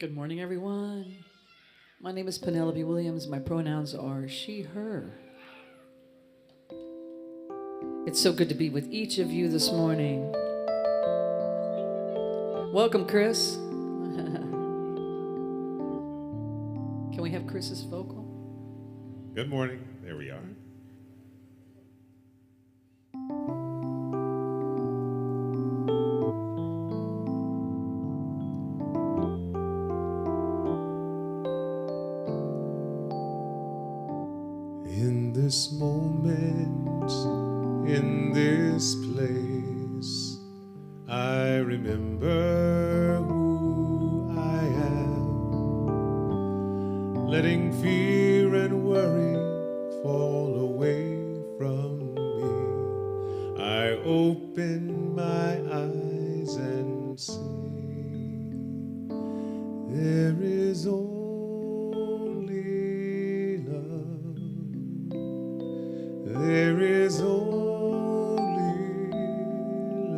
Good morning, everyone. My name is Penelope Williams. My pronouns are she, her. It's so good to be with each of you this morning. Welcome, Chris. Can we have Chris's vocal? Good morning. There we are. In this moment, in this place, I remember who I am, letting fear and worry fall away from me. I open my eyes and see there is only love. There is only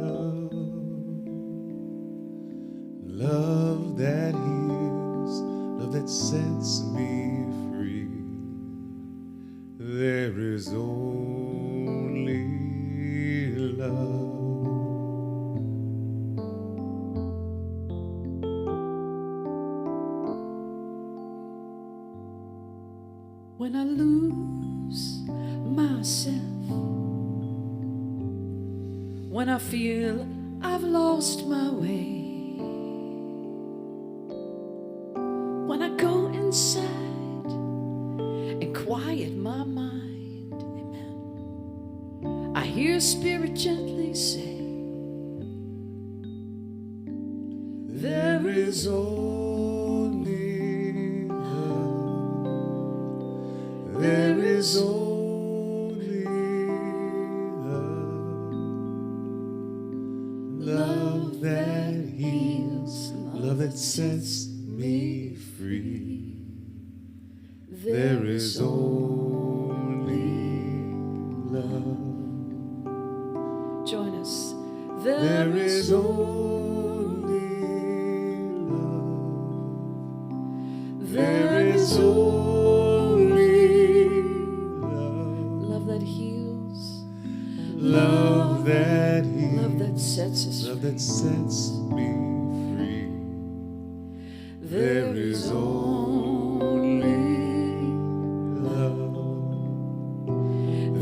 love. Love that heals, love that sets me free. There is only love. When I lose myself, when I feel I've lost my way, when I go inside and quiet my mind, amen, I hear Spirit gently say, there is only love. There is only love. Love that heals, love that sets me free. There is only love. Join us. There is only love. There is only love. Love that heals. Love that heals. Love that sets us Love free. that sets me free. There is only love.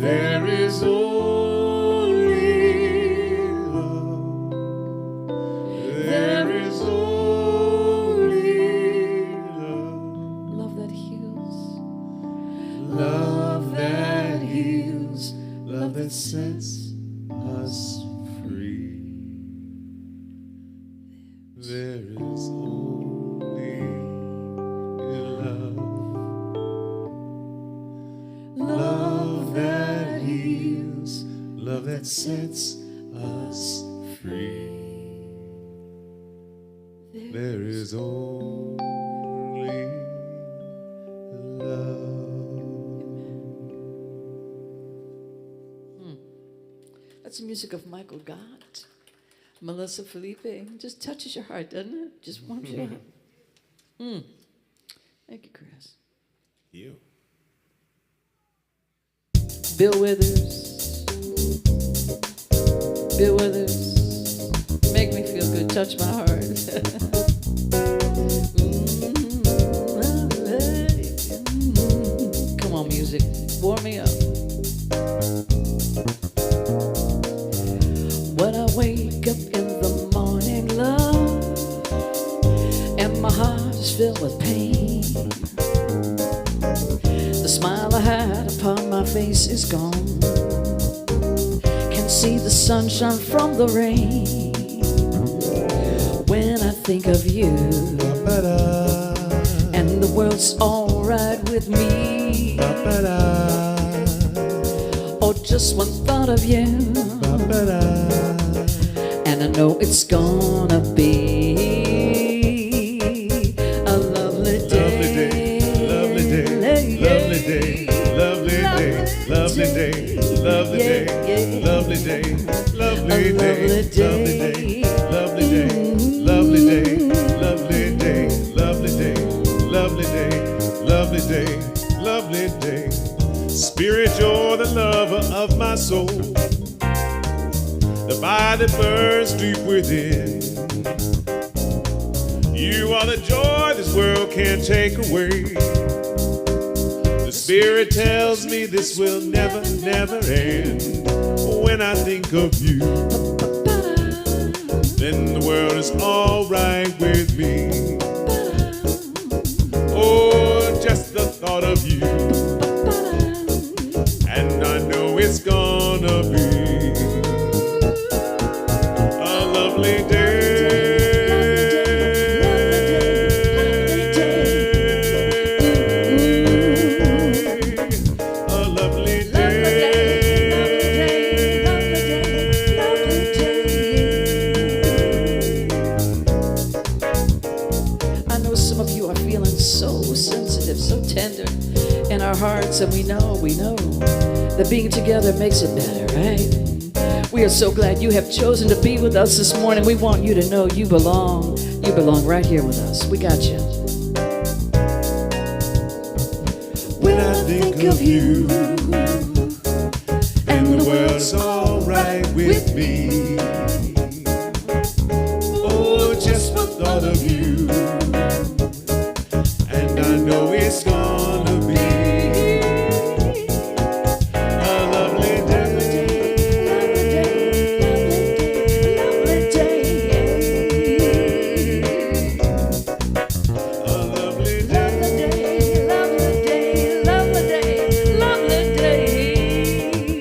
There is only love. There is only love. Love that heals. Love that heals. Love that sets us free. There is only love. Love that heals. Love that sets us free. There is only love. That's the music of Michael Gott. Melissa Felipe. Just touches your heart, doesn't it? Just warms your heart. Thank you, Chris. You. Bill Withers. Bill Withers. Make me feel good. Touch my heart. Come on, music. Warm me up. When I wake up in the morning, love, and my heart is filled with pain, the smile I had upon my face is gone. Can see the sunshine from the rain. When I think of you, and the world's alright with me, or just one thought of you, and I know it's gonna be a lovely day. Lovely day, lovely day, lovely day, lovely day, lovely day, lovely day, lovely day, lovely day, lovely day, lovely day, lovely day, lovely day, lovely joy, the lover of my soul, the fire that burns deep within. You are the joy this world can't take away. The Spirit tells me this will never, never end. When I think of you, then the world is all right with me. Oh, just the thought of you, and I know it's gonna be a lovely day. Tender in our hearts, and we know that being together makes it better, right? We are so glad you have chosen to be with us this morning. We want you to know you belong right here with us. We got you. When I think of you, and the world's all right with me. Oh, just the thought of you, and I know it's gonna be a lovely day. A lovely day. Lovely day.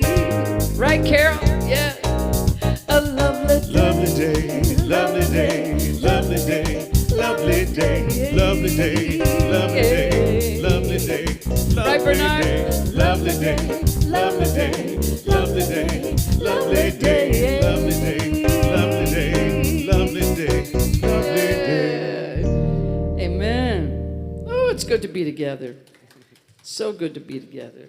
Right, Carol? Yeah. A lovely day. Lovely day, lovely day, lovely day, lovely day, lovely day, lovely day, lovely day, Right, Bernard? lovely day, lovely day, lovely day, lovely day, lovely day, lovely day, lovely day, lovely day. Amen. Oh, it's good to be together. So good to be together.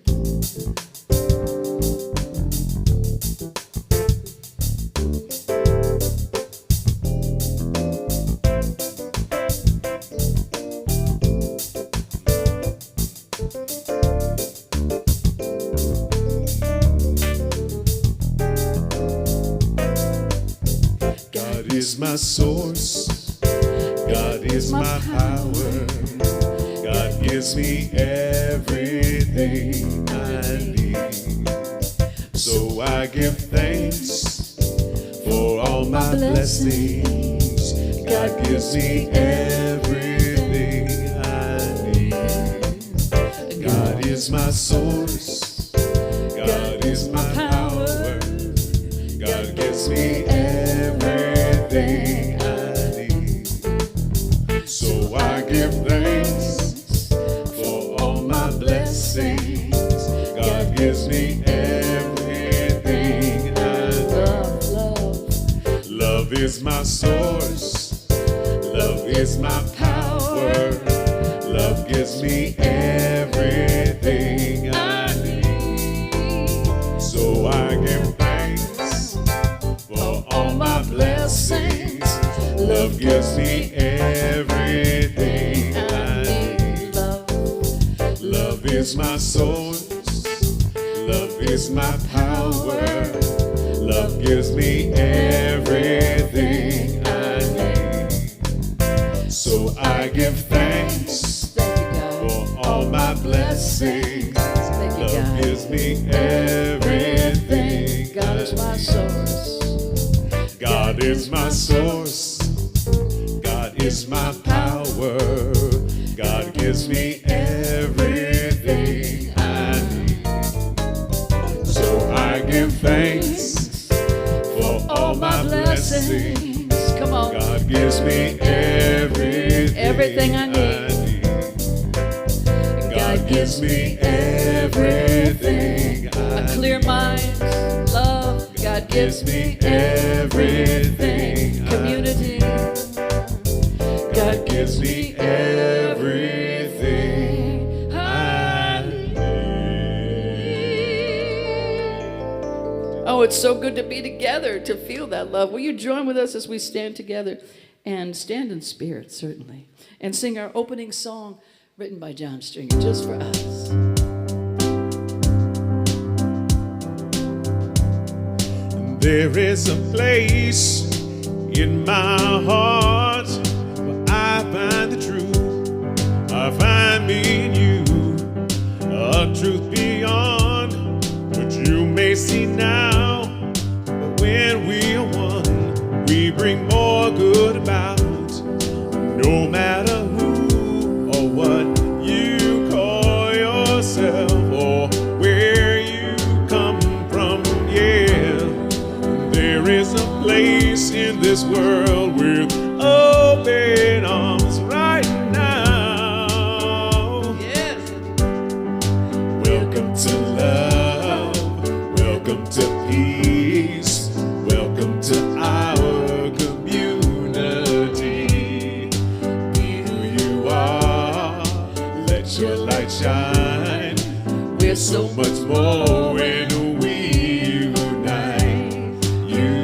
God is my source, God is my power, God gives me everything I need. So I give thanks for all my blessings. God gives me everything I need. God is my source, God is my power, God gives me everything I need. So I give thanks for all my blessings. God gives me everything I need. Love is my source, love is my power, love gives me everything I need. So I give thanks for all my blessings. Love gives me everything I need. Love is my source, love is my power, love gives me everything I need. So I give thanks for all my blessings. Love gives me everything. God is my source. God is my source, God is my power, God gives me everything I need. So I give thanks for all my blessings. Come on. God gives me everything I need. God gives me everything I A clear mind, love. God gives me everything. Community. God gives me everything I need. Oh, it's so good to be together, to feel that love. Will you join with us as we stand together and stand in spirit, certainly, and sing our opening song written by John Stringer, just for us. There is a place in my heart where I find the truth. I find me in you, a truth beyond what you may see now. But when we are one, we bring more good about. No matter who or what you call yourself or where you come from, yeah, there is a place in this world with open arms right now. Yes. Welcome to love, welcome to peace, welcome to our community. Be who you are, let your light shine. We're so much more when we unite. You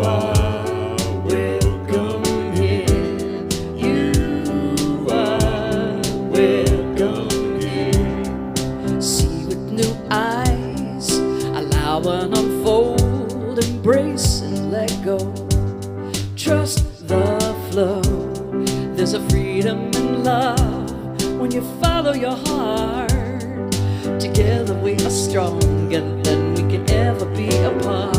are welcome here. You are welcome here. See with new eyes, allow an unfold, embrace and let go. Trust the flow. There's a freedom in love when you follow your heart. Together we are stronger than we can ever be apart.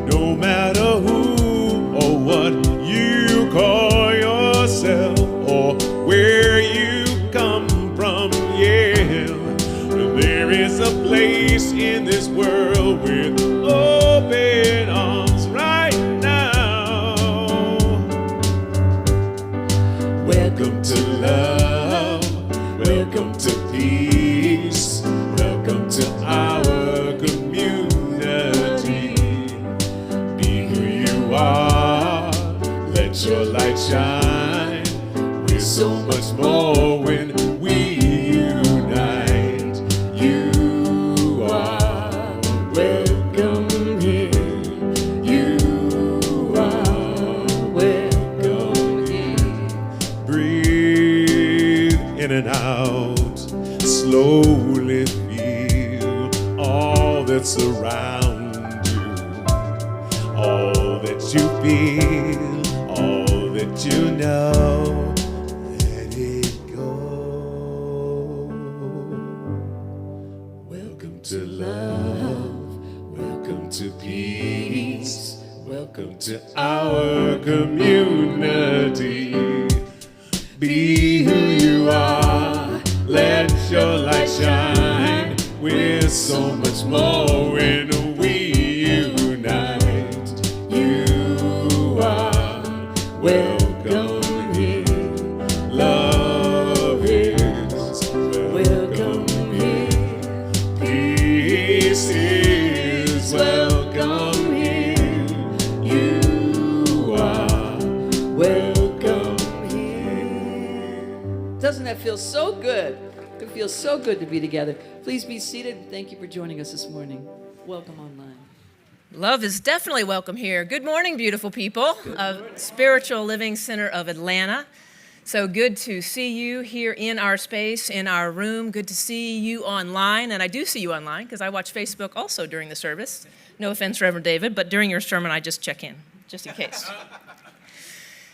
No matter who or what you call yourself or where you come from, yeah, there is a place in this world with open arms right now. Welcome to love, welcome to peace, welcome to our community. Be who you are, let your light shine. We're so much more when we unite. You are welcome here. You are welcome here. Breathe in and out, slowly feel all that's around you, all that you feel, all that you know. Let it go. Welcome to love, welcome to peace, welcome to our community. Be who you are, let your light shine. We're so much more when we unite. You are welcome here. Love is welcome here. Peace is welcome here. You are welcome here. Doesn't that feel so good? It feels so good to be together. Please be seated. Thank you for joining us this morning. Welcome online. Love is definitely welcome here. Good morning, beautiful people of Spiritual Living Center of Atlanta. So good to see you here in our space, in our room. Good to see you online. And I do see you online because I watch Facebook also during the service. No offense, Reverend David, but during your sermon, I just check in, just in case.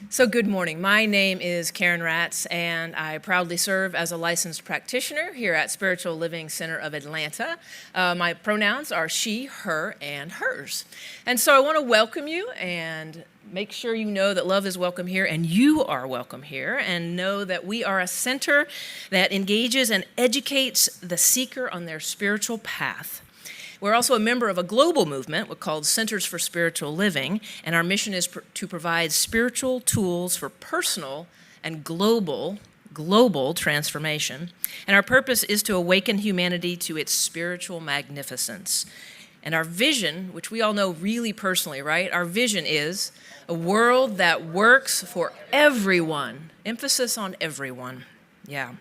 So good morning. My name is Karen Ratz, and I proudly serve as a licensed practitioner here at Spiritual Living Center of Atlanta. My pronouns are she, her, and hers. And so I want to welcome you and make sure you know that love is welcome here and you are welcome here, and know that we are a center that engages and educates the seeker on their spiritual path. We're also a member of a global movement called Centers for Spiritual Living, and our mission is to provide spiritual tools for personal and global transformation. And our purpose is to awaken humanity to its spiritual magnificence. And our vision, which we all know really personally, right? Our vision is a world that works for everyone. Emphasis on everyone. Yeah.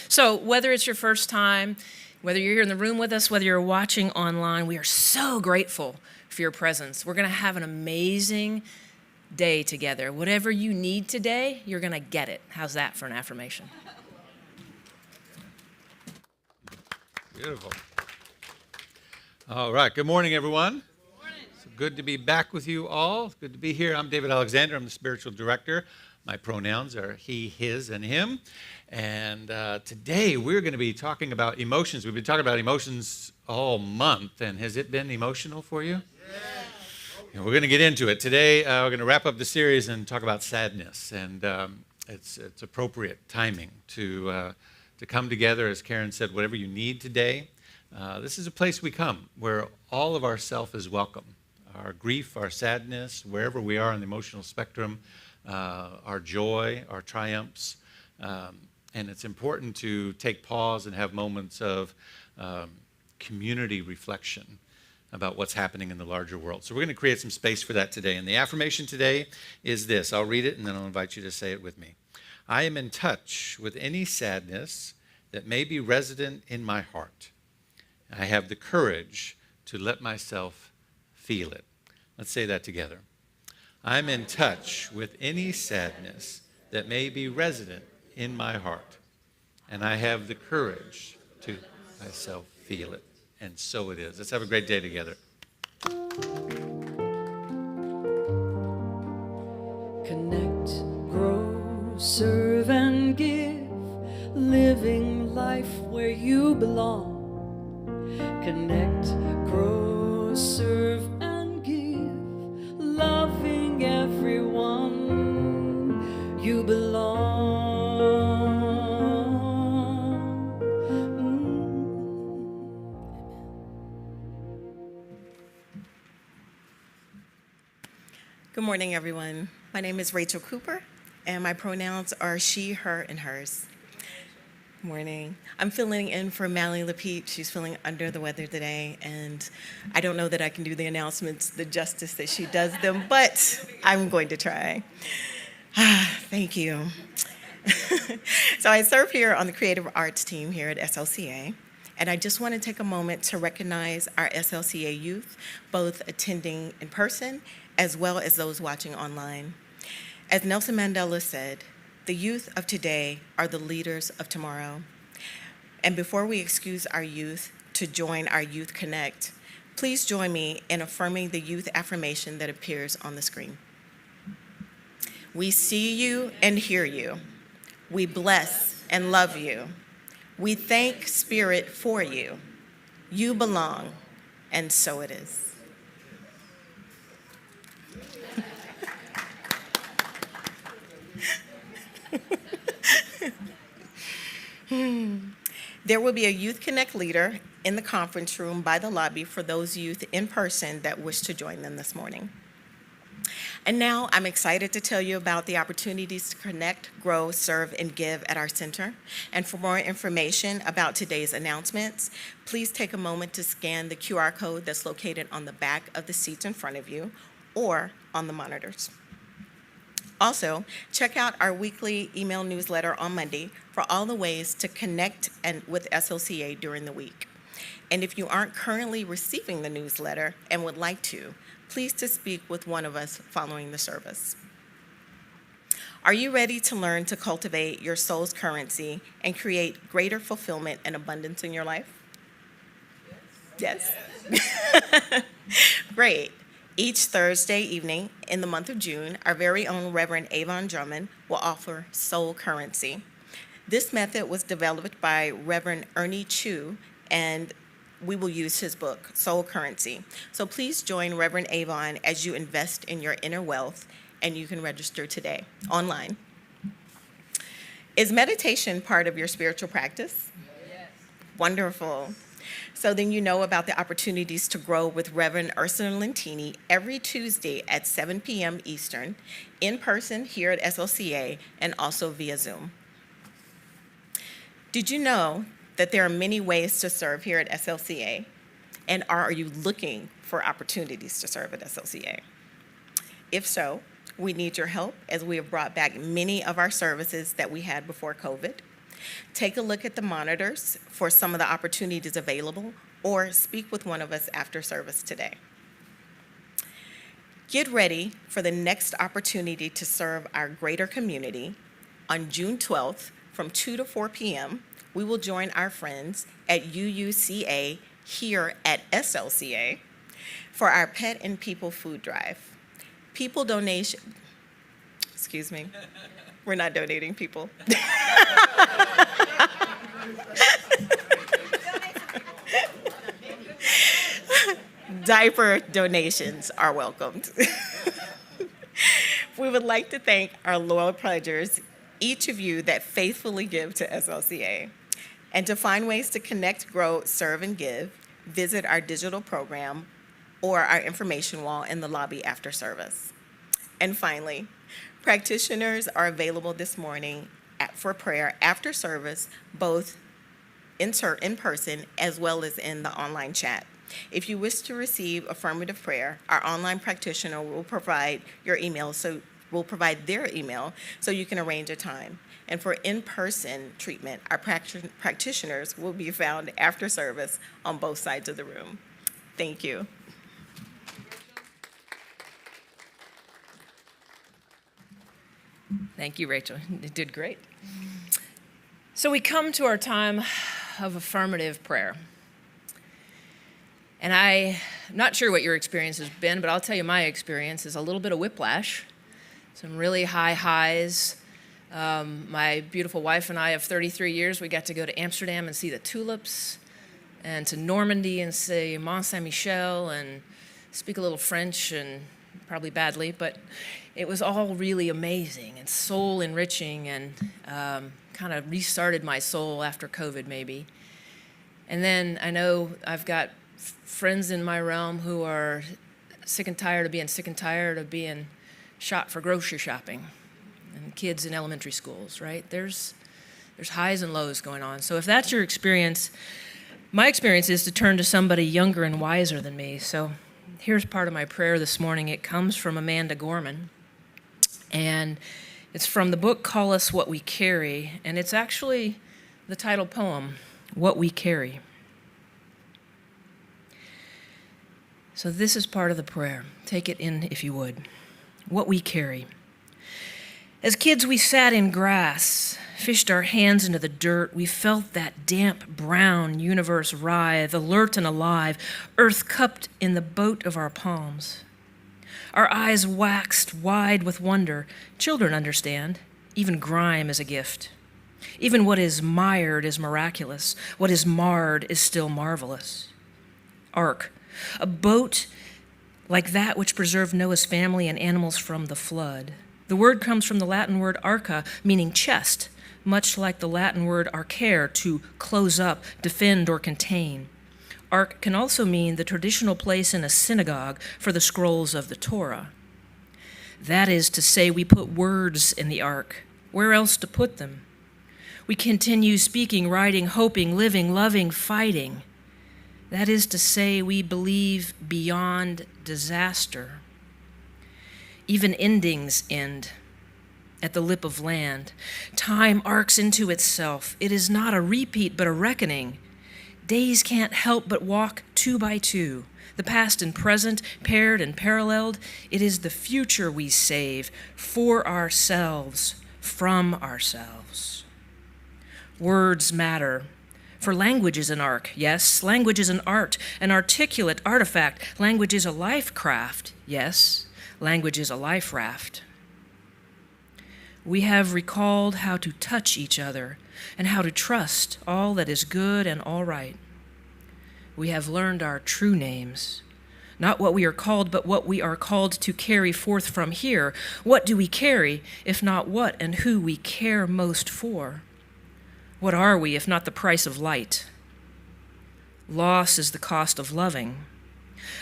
So whether it's your first time, whether you're here in the room with us, whether you're watching online, we are so grateful for your presence. We're going to have an amazing day together. Whatever you need today, you're going to get it. How's that for an affirmation? Beautiful. All right. Good morning, everyone. Morning. good to be back with you all. Good to be here. I'm David Alexander. I'm the spiritual director. My pronouns are he, his, and him. And today we're going to be talking about emotions. We've been talking about emotions all month. And has it been emotional for you? And we're going to get into it. Today we're going to wrap up the series and talk about sadness. And it's appropriate timing to come together, as Karen said, whatever you need today. This is a place we come where all of our self is welcome. Our grief, our sadness, wherever we are on the emotional spectrum, our joy, our triumphs. And it's important to take pause and have moments of community reflection about what's happening in the larger world. So we're going to create some space for that today. And the affirmation today is this. I'll read it and then I'll invite you to say it with me. I am in touch with any sadness that may be resident in my heart. I have the courage to let myself feel it. Let's say that together. I'm in touch with any sadness that may be resident in my heart, and I have the courage to let myself feel it. And so it is. Let's have a great day together. Connect, grow, serve, and give, living life where you belong. Connect, grow, serve, and give, loving everyone you belong. Good morning, everyone. My name is Rachel Cooper, and my pronouns are she, her, and hers. Good morning. I'm filling in for Mally Lapeet. She's feeling under the weather today, and I don't know that I can do the announcements the justice that she does them, but I'm going to try. Thank you. So I serve here on the creative arts team here at SLCA, and I just want to take a moment to recognize our SLCA youth, both attending in person as well as those watching online. As Nelson Mandela said, the youth of today are the leaders of tomorrow. And before we excuse our youth to join our Youth Connect, please join me in affirming the youth affirmation that appears on the screen. We see you and hear you. We bless and love you. We thank Spirit for you. You belong, and so it is. There will be a Youth Connect leader in the conference room by the lobby for those youth in person that wish to join them this morning. And now I'm excited to tell you about the opportunities to connect, grow, serve, and give at our center. And for more information about today's announcements, please take a moment to scan the QR code that's located on the back of the seats in front of you or on the monitors. Also, check out our weekly email newsletter on Monday for all the ways to connect with SLCA during the week. And if you aren't currently receiving the newsletter and would like to, please to speak with one of us following the service. Are you ready to learn to cultivate your soul's currency and create greater fulfillment and abundance in your life? Yes. Great. Each Thursday evening in the month of June, our very own Reverend Avon Drummond will offer Soul Currency. This method was developed by Reverend Ernie Chu, and we will use his book, Soul Currency. So please join Reverend Avon as you invest in your inner wealth, and you can register today online. Is meditation part of your spiritual practice? Yes. Wonderful. So then you know about the opportunities to grow with Reverend Ursula Lentini every Tuesday at 7 p.m. Eastern, in person here at SLCA, and also via Zoom. Did you know that there are many ways to serve here at SLCA? And are you looking for opportunities to serve at SLCA? If so, we need your help as we have brought back many of our services that we had before COVID. Take a look at the monitors for some of the opportunities available, or speak with one of us after service today. Get ready for the next opportunity to serve our greater community. On June 12th from 2 to 4 p.m., we will join our friends at UUCA here at SLCA for our Pet and People food drive. People donation, excuse me, we're not donating people. Diaper donations are welcomed. We would like to thank our loyal pledgers, each of you that faithfully give to SLCA. And to find ways to connect, grow, serve, and give, visit our digital program or our information wall in the lobby after service. And finally, practitioners are available this morning for prayer after service, both in person as well as in the online chat. If you wish to receive affirmative prayer, our online practitioner will provide their email so you can arrange a time. And for in-person treatment, our practitioners will be found after service on both sides of the room. Thank you. Thank you, Rachel. You did great. So we come to our time of affirmative prayer. And I'm not sure what your experience has been, but I'll tell you my experience is a little bit of whiplash, some really high highs. My beautiful wife and I of 33 years, we got to go to Amsterdam and see the tulips, and to Normandy and see Mont Saint-Michel and speak a little French, and probably badly, but it was all really amazing and soul enriching, and kind of restarted my soul after COVID maybe. And then I know I've got friends in my realm who are sick and tired of being shot for grocery shopping, and kids in elementary schools, right? There's highs and lows going on. So if that's your experience, my experience is to turn to somebody younger and wiser than me. So here's part of my prayer this morning. It comes from Amanda Gorman, and it's from the book Call Us What We Carry, and it's actually the title poem, What We Carry. So this is part of the prayer. Take it in if you would. What we carry. As kids, we sat in grass, fished our hands into the dirt. We felt that damp, brown universe writhe, alert and alive, earth cupped in the boat of our palms. Our eyes waxed wide with wonder. Children understand. Even grime is a gift. Even what is mired is miraculous. What is marred is still marvelous. Ark. A boat like that which preserved Noah's family and animals from the flood. The word comes from the Latin word arca, meaning chest, much like the Latin word arcare, to close up, defend, or contain. Ark can also mean the traditional place in a synagogue for the scrolls of the Torah. That is to say, we put words in the ark. Where else to put them? We continue speaking, writing, hoping, living, loving, fighting. That is to say, we believe beyond disaster. Even endings end at the lip of land. Time arcs into itself. It is not a repeat, but a reckoning. Days can't help but walk two by two. The past and present, paired and paralleled. It is the future we save for ourselves, from ourselves. Words matter. For language is an ark, yes. Language is an art, an articulate artifact. Language is a life craft, yes. Language is a life raft. We have recalled how to touch each other and how to trust all that is good and all right. We have learned our true names, not what we are called, but what we are called to carry forth from here. What do we carry, if not what and who we care most for? What are we, if not the price of light? Loss is the cost of loving.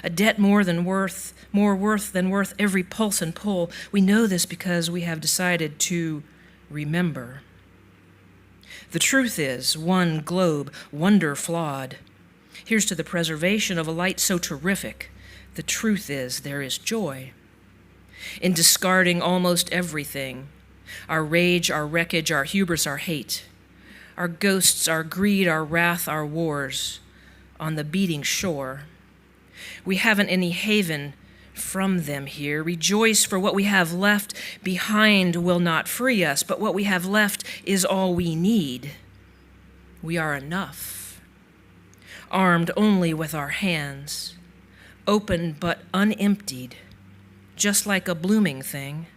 A debt more worth than worth every pulse and pull. We know this because we have decided to remember. The truth is, one globe, wonder flawed. Here's to the preservation of a light so terrific. The truth is, there is joy in discarding almost everything. Our rage, our wreckage, our hubris, our hate. Our ghosts, our greed, our wrath, our wars on the beating shore. We haven't any haven from them here. Rejoice, for what we have left behind will not free us, but what we have left is all we need. We are enough, armed only with our hands, open but unemptied, just like a blooming thing,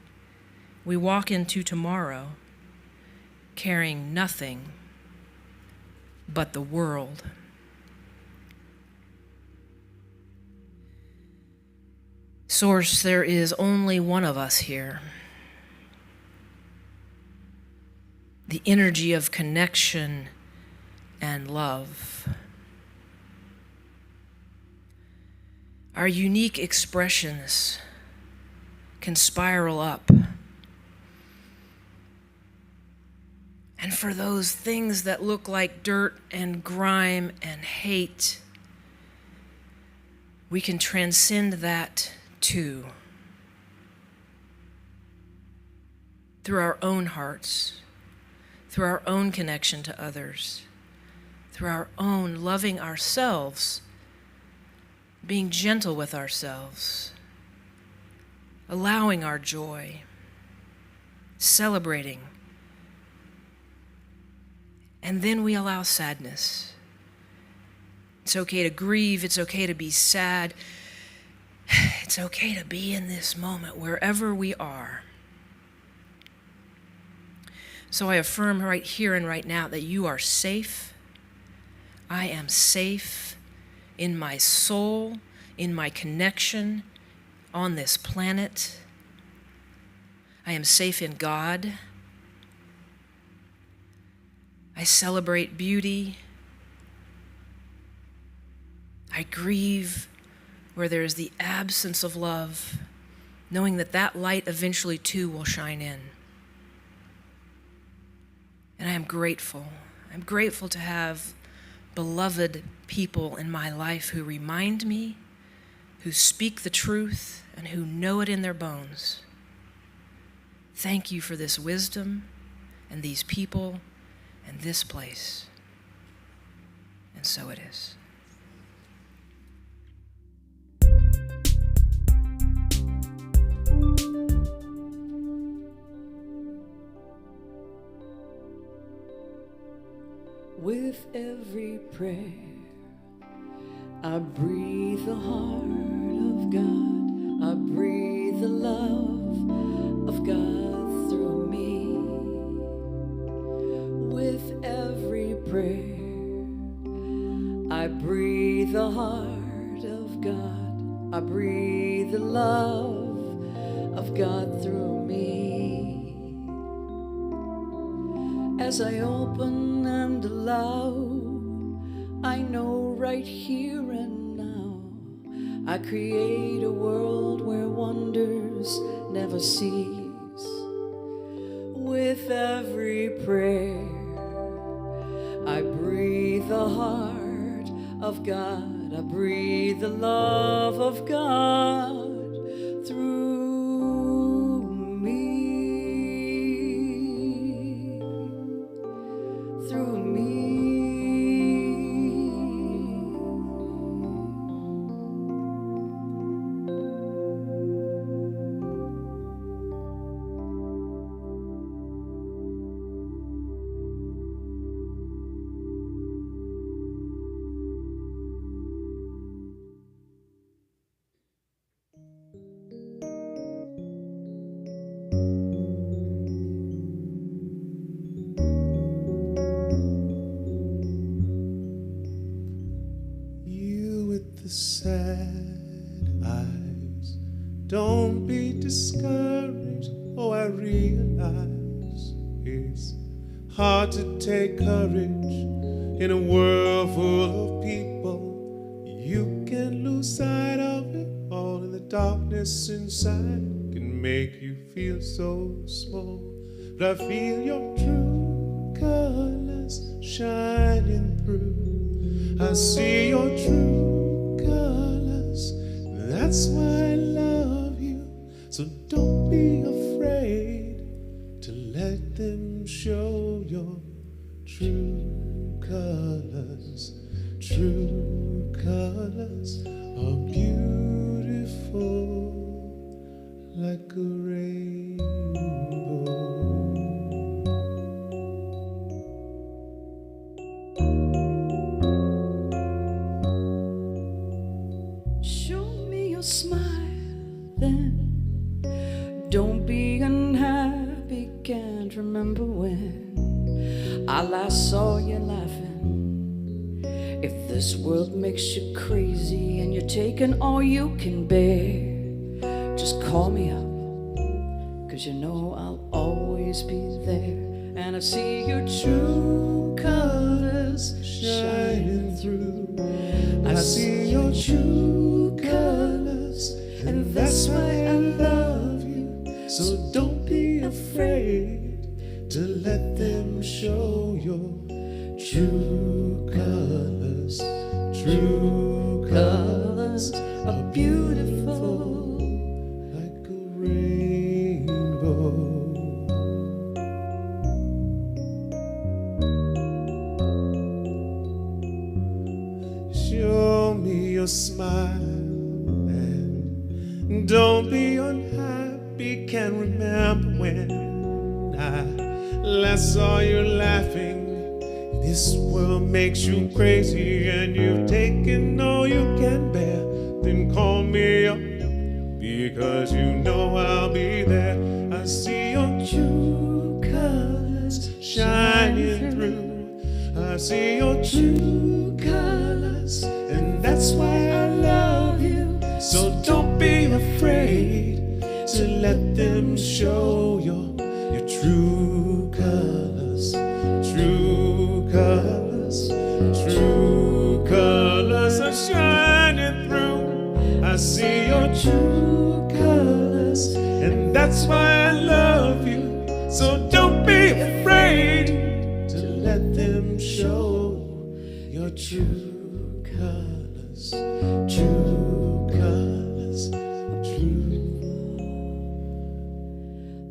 we walk into tomorrow carrying nothing but the world. Source, there is only one of us here. The energy of connection and love. Our unique expressions can spiral up. And for those things that look like dirt and grime and hate, we can transcend that too. Through our own hearts, through our own connection to others, through our own loving ourselves, being gentle with ourselves, allowing our joy, celebrating. And then we allow sadness. It's okay to grieve. It's okay to be sad. It's okay to be in this moment wherever we are. So I affirm right here and right now that you are safe. I am safe in my soul, in my connection on this planet. I am safe in God. I celebrate beauty. I grieve where there is the absence of love, knowing that that light eventually too will shine in. And I am grateful. I'm grateful to have beloved people in my life who remind me, who speak the truth, and who know it in their bones. Thank you for this wisdom and these people and this place. And so it is. With every prayer, I breathe the heart of God. I breathe the love of God through me. With every prayer, I breathe the heart of God. I breathe the love of God through me. As I open and allow, I know right here and now, I create a world where wonders never cease. With every prayer, I breathe the heart of God. I breathe the love of God through me. Through me. Sad eyes, don't be discouraged. Oh, I realize it's hard to take courage in a world full of people. You can lose sight of it all, and the darkness inside can make you feel so small. But I feel your true colors shining through. I see your true colors. That's why I love you. So don't be afraid to let them show your true colors. True colors are beautiful like a rainbow. Show then. Don't be unhappy, can't remember when I last saw you laughing. If this world makes you crazy and you're taking all you can bear, just call me up, 'cause you know I'll always be there. And I see your true colors shining through. I see your true colors, and that's why I love you. So don't be afraid to let them show your true colors. True colors are beautiful like a rainbow. Show me your smile and don't be unhappy. Can't remember when I last saw you laughing. This world makes you crazy and you've taken all you can bear. Then call me up, because you know I'll be there. I see your true colors shining through. I see your true colors, and that's why I love you. So don't be afraid to let them show your true colors. True colors, true colors are shining through. I see your true colors, and that's why I love you. So don't be afraid to let them show your true colors. True colors, true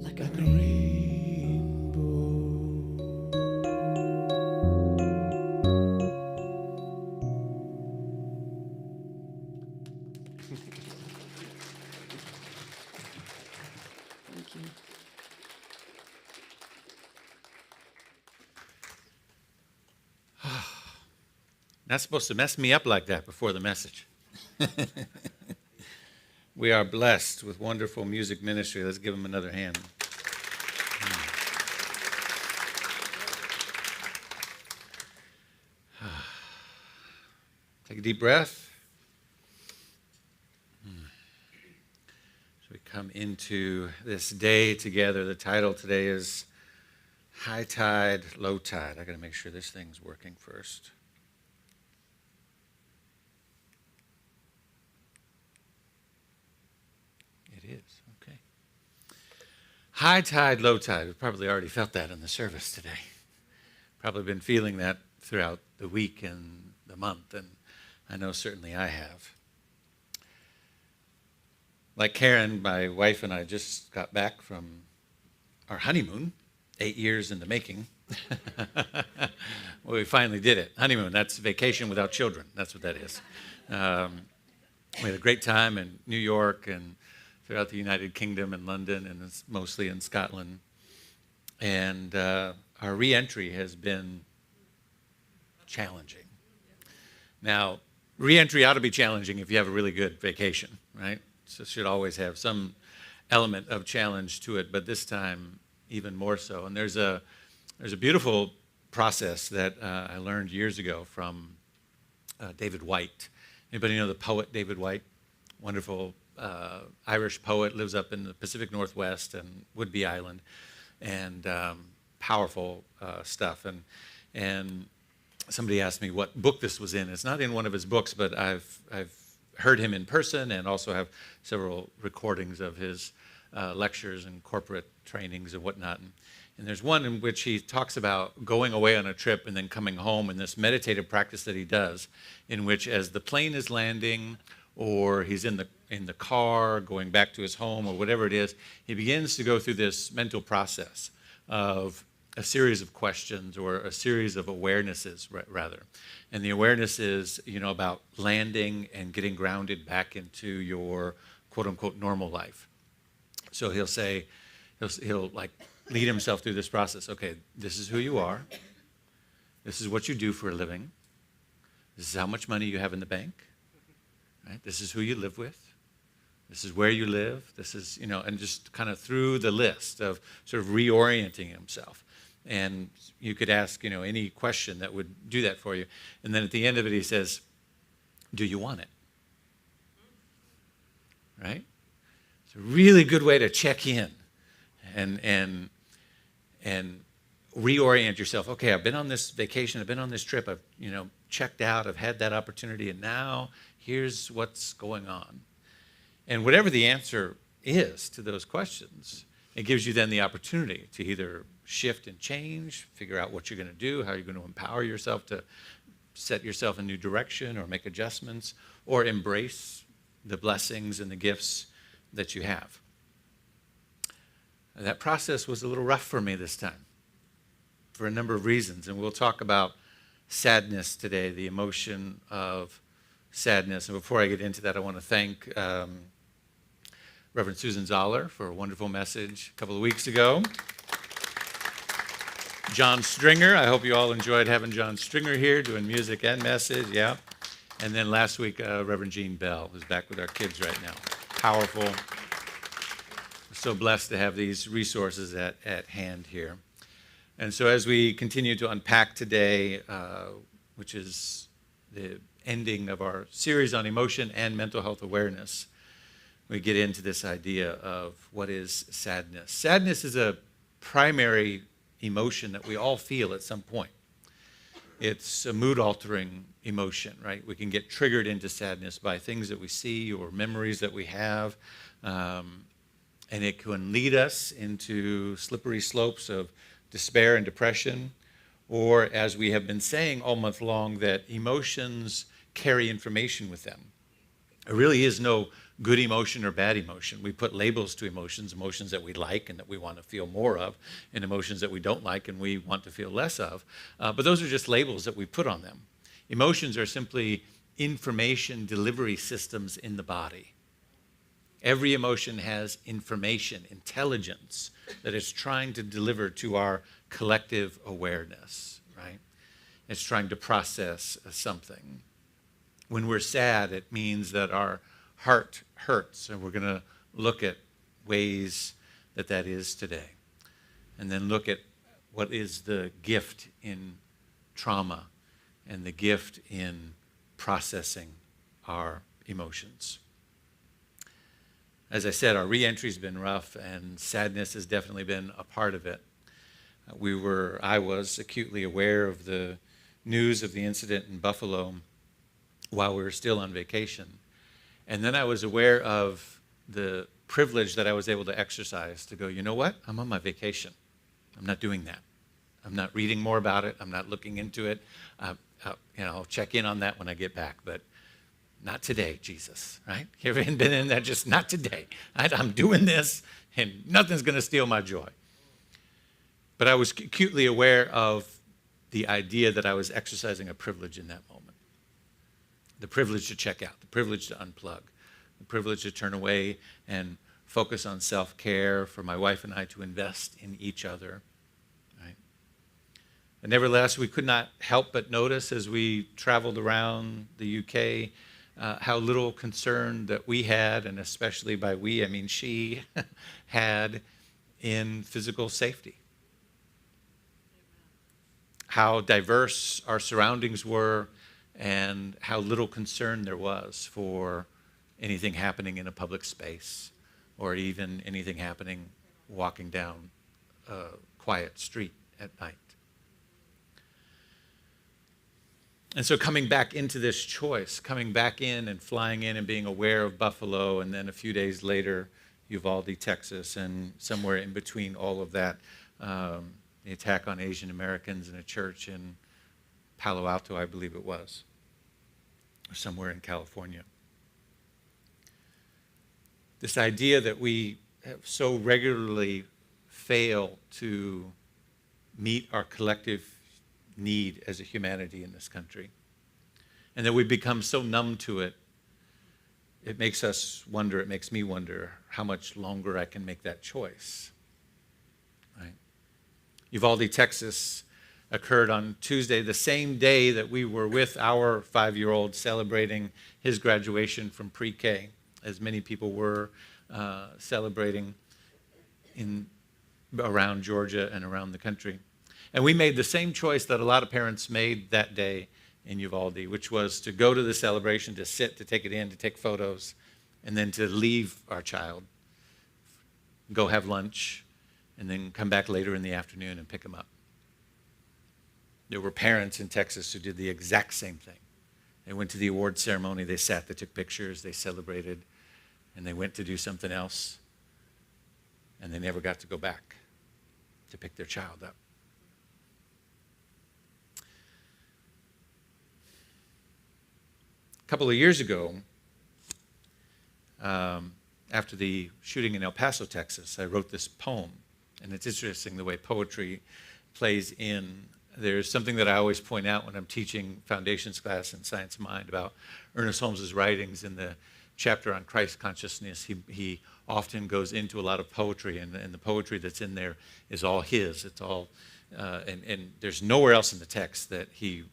like a rainbow. Thank you. Not supposed to mess me up like that before the message. We are blessed with wonderful music ministry. Let's give them another hand. Take a deep breath. So we come into this day together. The title today is High Tide, Low Tide. I got to make sure this thing's working first. It is, okay. High tide, low tide. We've probably already felt that in the service today. Probably been feeling that throughout the week and the month, and I know certainly I have. Like Karen, my wife and I just got back from our honeymoon, 8 years in the making. Well, we finally did it. Honeymoon, that's vacation without children. That's what that is. We had a great time in New York and throughout the United Kingdom and London, and it's mostly in Scotland. And our re-entry has been challenging. Now, re-entry ought to be challenging if you have a really good vacation, right? So it should always have some element of challenge to it, but this time even more so. And there's a beautiful process that I learned years ago from David White. Anybody know the poet David White? Wonderful Irish poet, lives up in the Pacific Northwest and Whidbey Island, and powerful stuff. And somebody asked me what book this was in. It's not in one of his books, but I've heard him in person and also have several recordings of his lectures and corporate trainings and whatnot. And there's one in which he talks about going away on a trip and then coming home, and this meditative practice that he does, in which as the plane is landing or he's in the car going back to his home or whatever it is, he begins to go through this mental process of a series of questions or a series of awarenesses, rather. And the awareness is, about landing and getting grounded back into your quote-unquote normal life. So he'll say, he'll like lead himself through this process. Okay, this is who you are. This is what you do for a living. This is how much money you have in the bank. Right? This is who you live with. This is where you live. This is, and just kind of through the list of sort of reorienting himself. And you could ask, any question that would do that for you. And then at the end of it, he says, do you want it? Right? It's a really good way to check in and reorient yourself. Okay, I've been on this vacation, I've been on this trip, I've, checked out, I've had that opportunity, and now here's what's going on. And whatever the answer is to those questions, it gives you then the opportunity to either shift and change, figure out what you're going to do, how you're going to empower yourself to set yourself in a new direction or make adjustments, or embrace the blessings and the gifts that you have. That process was a little rough for me this time for a number of reasons, and we'll talk about sadness today, the emotion of sadness. And before I get into that, I want to thank Reverend Susan Zoller for a wonderful message a couple of weeks ago. John Stringer, I hope you all enjoyed having John Stringer here doing music and message, yeah. And then last week, Reverend Jean Bell, who's back with our kids right now. Powerful. We're so blessed to have these resources at hand here. And so as we continue to unpack today, which is the ending of our series on emotion and mental health awareness, we get into this idea of what is sadness. Sadness is a primary emotion that we all feel at some point. It's a mood-altering emotion, right? We can get triggered into sadness by things that we see or memories that we have, and it can lead us into slippery slopes of despair and depression, or as we have been saying all month long, that emotions carry information with them. There really is no good emotion or bad emotion. We put labels to emotions, emotions that we like and that we want to feel more of, and emotions that we don't like and we want to feel less of. But those are just labels that we put on them. Emotions are simply information delivery systems in the body. Every emotion has information, intelligence that it's trying to deliver to our collective awareness, right? It's trying to process something. When we're sad, it means that our heart hurts, and we're going to look at ways that that is today. And then look at what is the gift in trauma and the gift in processing our emotions. As I said, our re-entry's been rough, and sadness has definitely been a part of it. I was acutely aware of the news of the incident in Buffalo while we were still on vacation. And then I was aware of the privilege that I was able to exercise to go, you know what? I'm on my vacation. I'm not doing that. I'm not reading more about it. I'm not looking into it. I'll check in on that when I get back, but not today, Jesus, right? You ever been in that? Just not today. I'm doing this, and nothing's going to steal my joy. But I was acutely aware of the idea that I was exercising a privilege in that moment. The privilege to check out, the privilege to unplug, the privilege to turn away and focus on self-care, for my wife and I to invest in each other. Right? And nevertheless, we could not help but notice as we traveled around the UK how little concern that we had, and especially by we, I mean she, had in physical safety. How diverse our surroundings were, and how little concern there was for anything happening in a public space, or even anything happening walking down a quiet street at night. And so coming back into this choice, coming back in and flying in and being aware of Buffalo, and then a few days later, Uvalde, Texas, and somewhere in between all of that, the attack on Asian Americans in a church in Palo Alto, I believe it was, or somewhere in California. This idea that we have so regularly fail to meet our collective need as a humanity in this country, and that we've become so numb to it, it makes us wonder, it makes me wonder how much longer I can make that choice. Right? Uvalde, Texas occurred on Tuesday, the same day that we were with our 5-year-old celebrating his graduation from pre-K. as many people were celebrating around Georgia and around the country. And we made the same choice that a lot of parents made that day in Uvalde, which was to go to the celebration, to sit, to take it in, to take photos, and then to leave our child, go have lunch, and then come back later in the afternoon and pick them up. There were parents in Texas who did the exact same thing. They went to the award ceremony, they sat, they took pictures, they celebrated, and they went to do something else, and they never got to go back to pick their child up. A couple of years ago, after the shooting in El Paso, Texas, I wrote this poem. And it's interesting the way poetry plays in. There's something that I always point out when I'm teaching foundations class in Science of Mind about Ernest Holmes's writings. In the chapter on Christ consciousness, he often goes into a lot of poetry, and the poetry that's in there is all his. It's all, and there's nowhere else in the text that he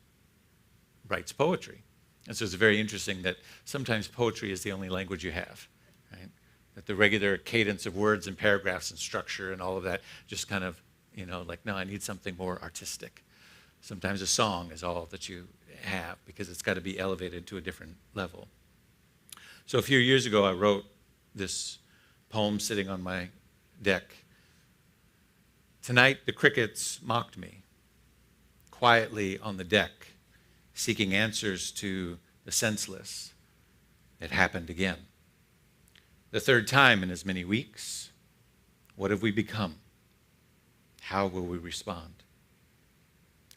writes poetry. And so it's very interesting that sometimes poetry is the only language you have, right? That the regular cadence of words and paragraphs and structure and all of that just kind of, like, no, I need something more artistic. Sometimes a song is all that you have because it's got to be elevated to a different level. So a few years ago, I wrote this poem sitting on my deck. Tonight, the crickets mocked me, quietly on the deck, seeking answers to the senseless. It happened again. The third time in as many weeks. What have we become? How will we respond?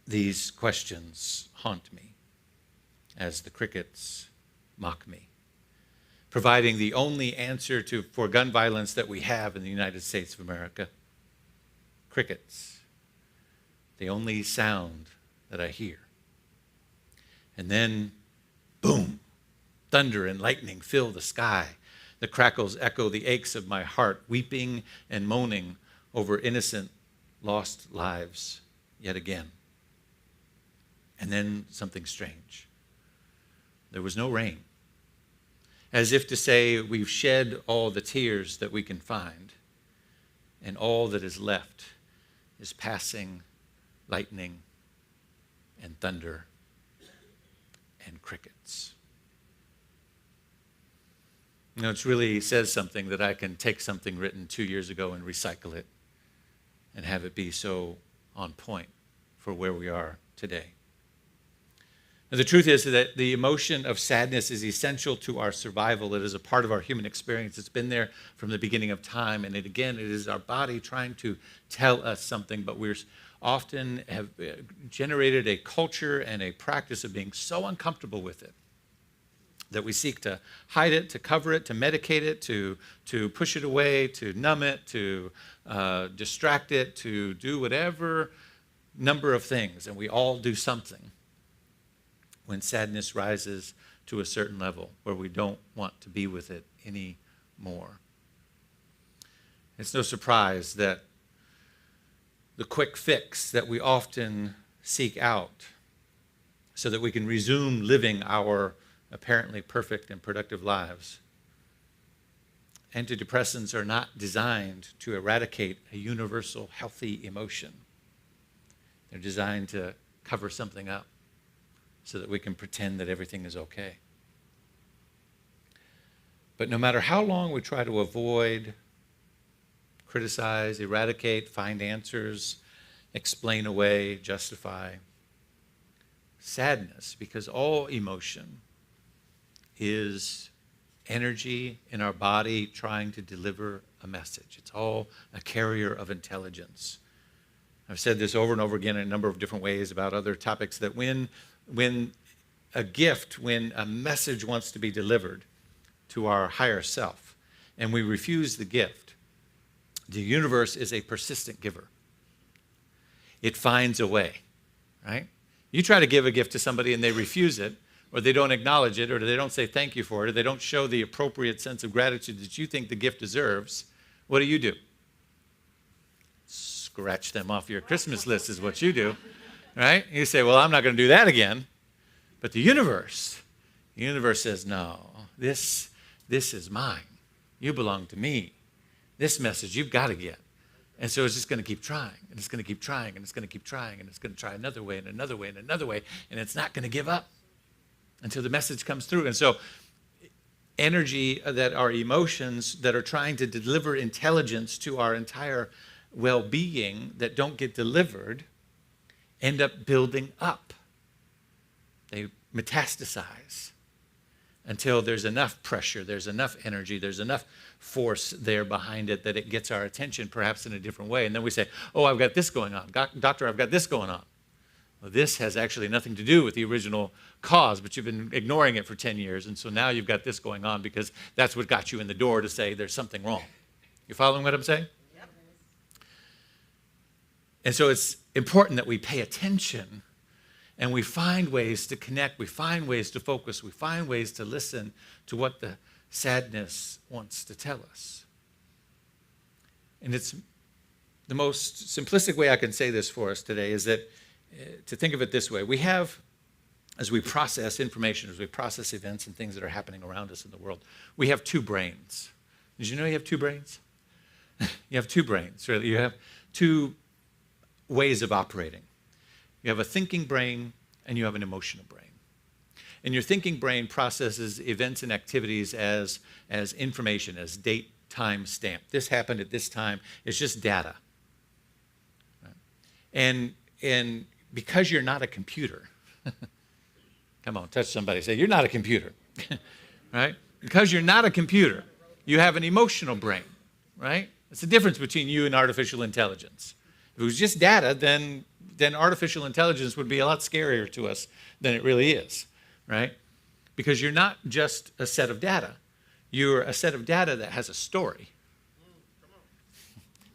These questions haunt me as the crickets mock me, providing the only answer for gun violence that we have in the United States of America. Crickets, the only sound that I hear. And then, boom, thunder and lightning fill the sky. The crackles echo the aches of my heart, weeping and moaning over innocent, lost lives yet again. And then something strange. There was no rain. As if to say, we've shed all the tears that we can find, and all that is left is passing lightning and thunder and crickets. It really says something that I can take something written 2 years ago and recycle it and have it be so on point for where we are today. Now, the truth is that the emotion of sadness is essential to our survival. It is a part of our human experience. It's been there from the beginning of time. And it is our body trying to tell us something, but we're often have generated a culture and a practice of being so uncomfortable with it that we seek to hide it, to cover it, to medicate it, to push it away, to numb it, to distract it, to do whatever number of things. And we all do something when sadness rises to a certain level where we don't want to be with it anymore. It's no surprise that the quick fix that we often seek out so that we can resume living our apparently perfect and productive lives. Antidepressants are not designed to eradicate a universal healthy emotion. They're designed to cover something up so that we can pretend that everything is okay. But no matter how long we try to avoid, criticize, eradicate, find answers, explain away, justify, sadness, because all emotion is energy in our body trying to deliver a message. It's all a carrier of intelligence. I've said this over and over again in a number of different ways about other topics, that when a message wants to be delivered to our higher self and we refuse the gift, the universe is a persistent giver. It finds a way, right? You try to give a gift to somebody and they refuse it, or they don't acknowledge it, or they don't say thank you for it, or they don't show the appropriate sense of gratitude that you think the gift deserves. What do? Scratch them off your Christmas list is what you do, right? You say, well, I'm not going to do that again. But the universe says, no, this this is mine. You belong to me. This message you've got to get. And so it's just going to keep trying, and it's going to keep trying, and it's going to keep trying, and it's going to try another way and another way and another way, and it's not going to give up until the message comes through. And so energy that are emotions that are trying to deliver intelligence to our entire well-being that don't get delivered end up building up. They metastasize until there's enough pressure, there's enough energy, there's enough force there behind it that it gets our attention perhaps in a different way. And then we say, oh, I've got this going on. Doctor, I've got this going on. Well, this has actually nothing to do with the original cause, but you've been ignoring it for 10 years, and so now you've got this going on because that's what got you in the door to say there's something wrong. You following what I'm saying? Yep. And so it's important that we pay attention and we find ways to connect, we find ways to focus, we find ways to listen to what the sadness wants to tell us. And it's the most simplistic way I can say this for us today is that to think of it this way. We have, as we process information, as we process events and things that are happening around us in the world, we have two brains. Did you know you have two brains? You have two brains, really. You have two ways of operating. You have a thinking brain and you have an emotional brain. And your thinking brain processes events and activities as information, as date, time, stamp. This happened at this time. It's just data. Right? And because you're not a computer, come on, touch somebody, say, you're not a computer, right? Because you're not a computer, you have an emotional brain, right? It's the difference between you and artificial intelligence. If it was just data, then artificial intelligence would be a lot scarier to us than it really is, right? Because you're not just a set of data. You're a set of data that has a story,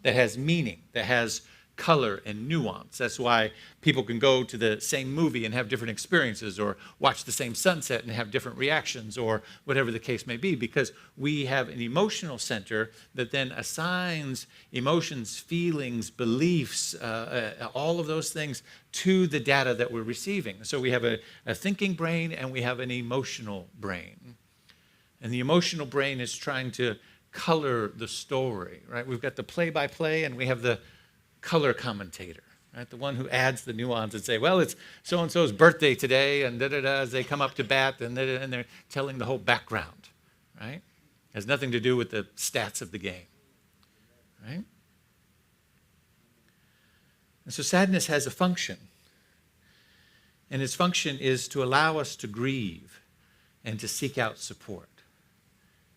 that has meaning, that has color and nuance. That's why people can go to the same movie and have different experiences, or watch the same sunset and have different reactions, or whatever the case may be, because we have an emotional center that then assigns emotions, feelings, beliefs, all of those things to the data that we're receiving. So we have a thinking brain and we have an emotional brain. And the emotional brain is trying to color the story, right? We've got the play-by-play and we have the color commentator, right? The one who adds the nuance and say, well, it's so-and-so's birthday today, and da-da-da, as they come up to bat, and they're telling the whole background, right? Has nothing to do with the stats of the game, right? And so sadness has a function, and its function is to allow us to grieve and to seek out support.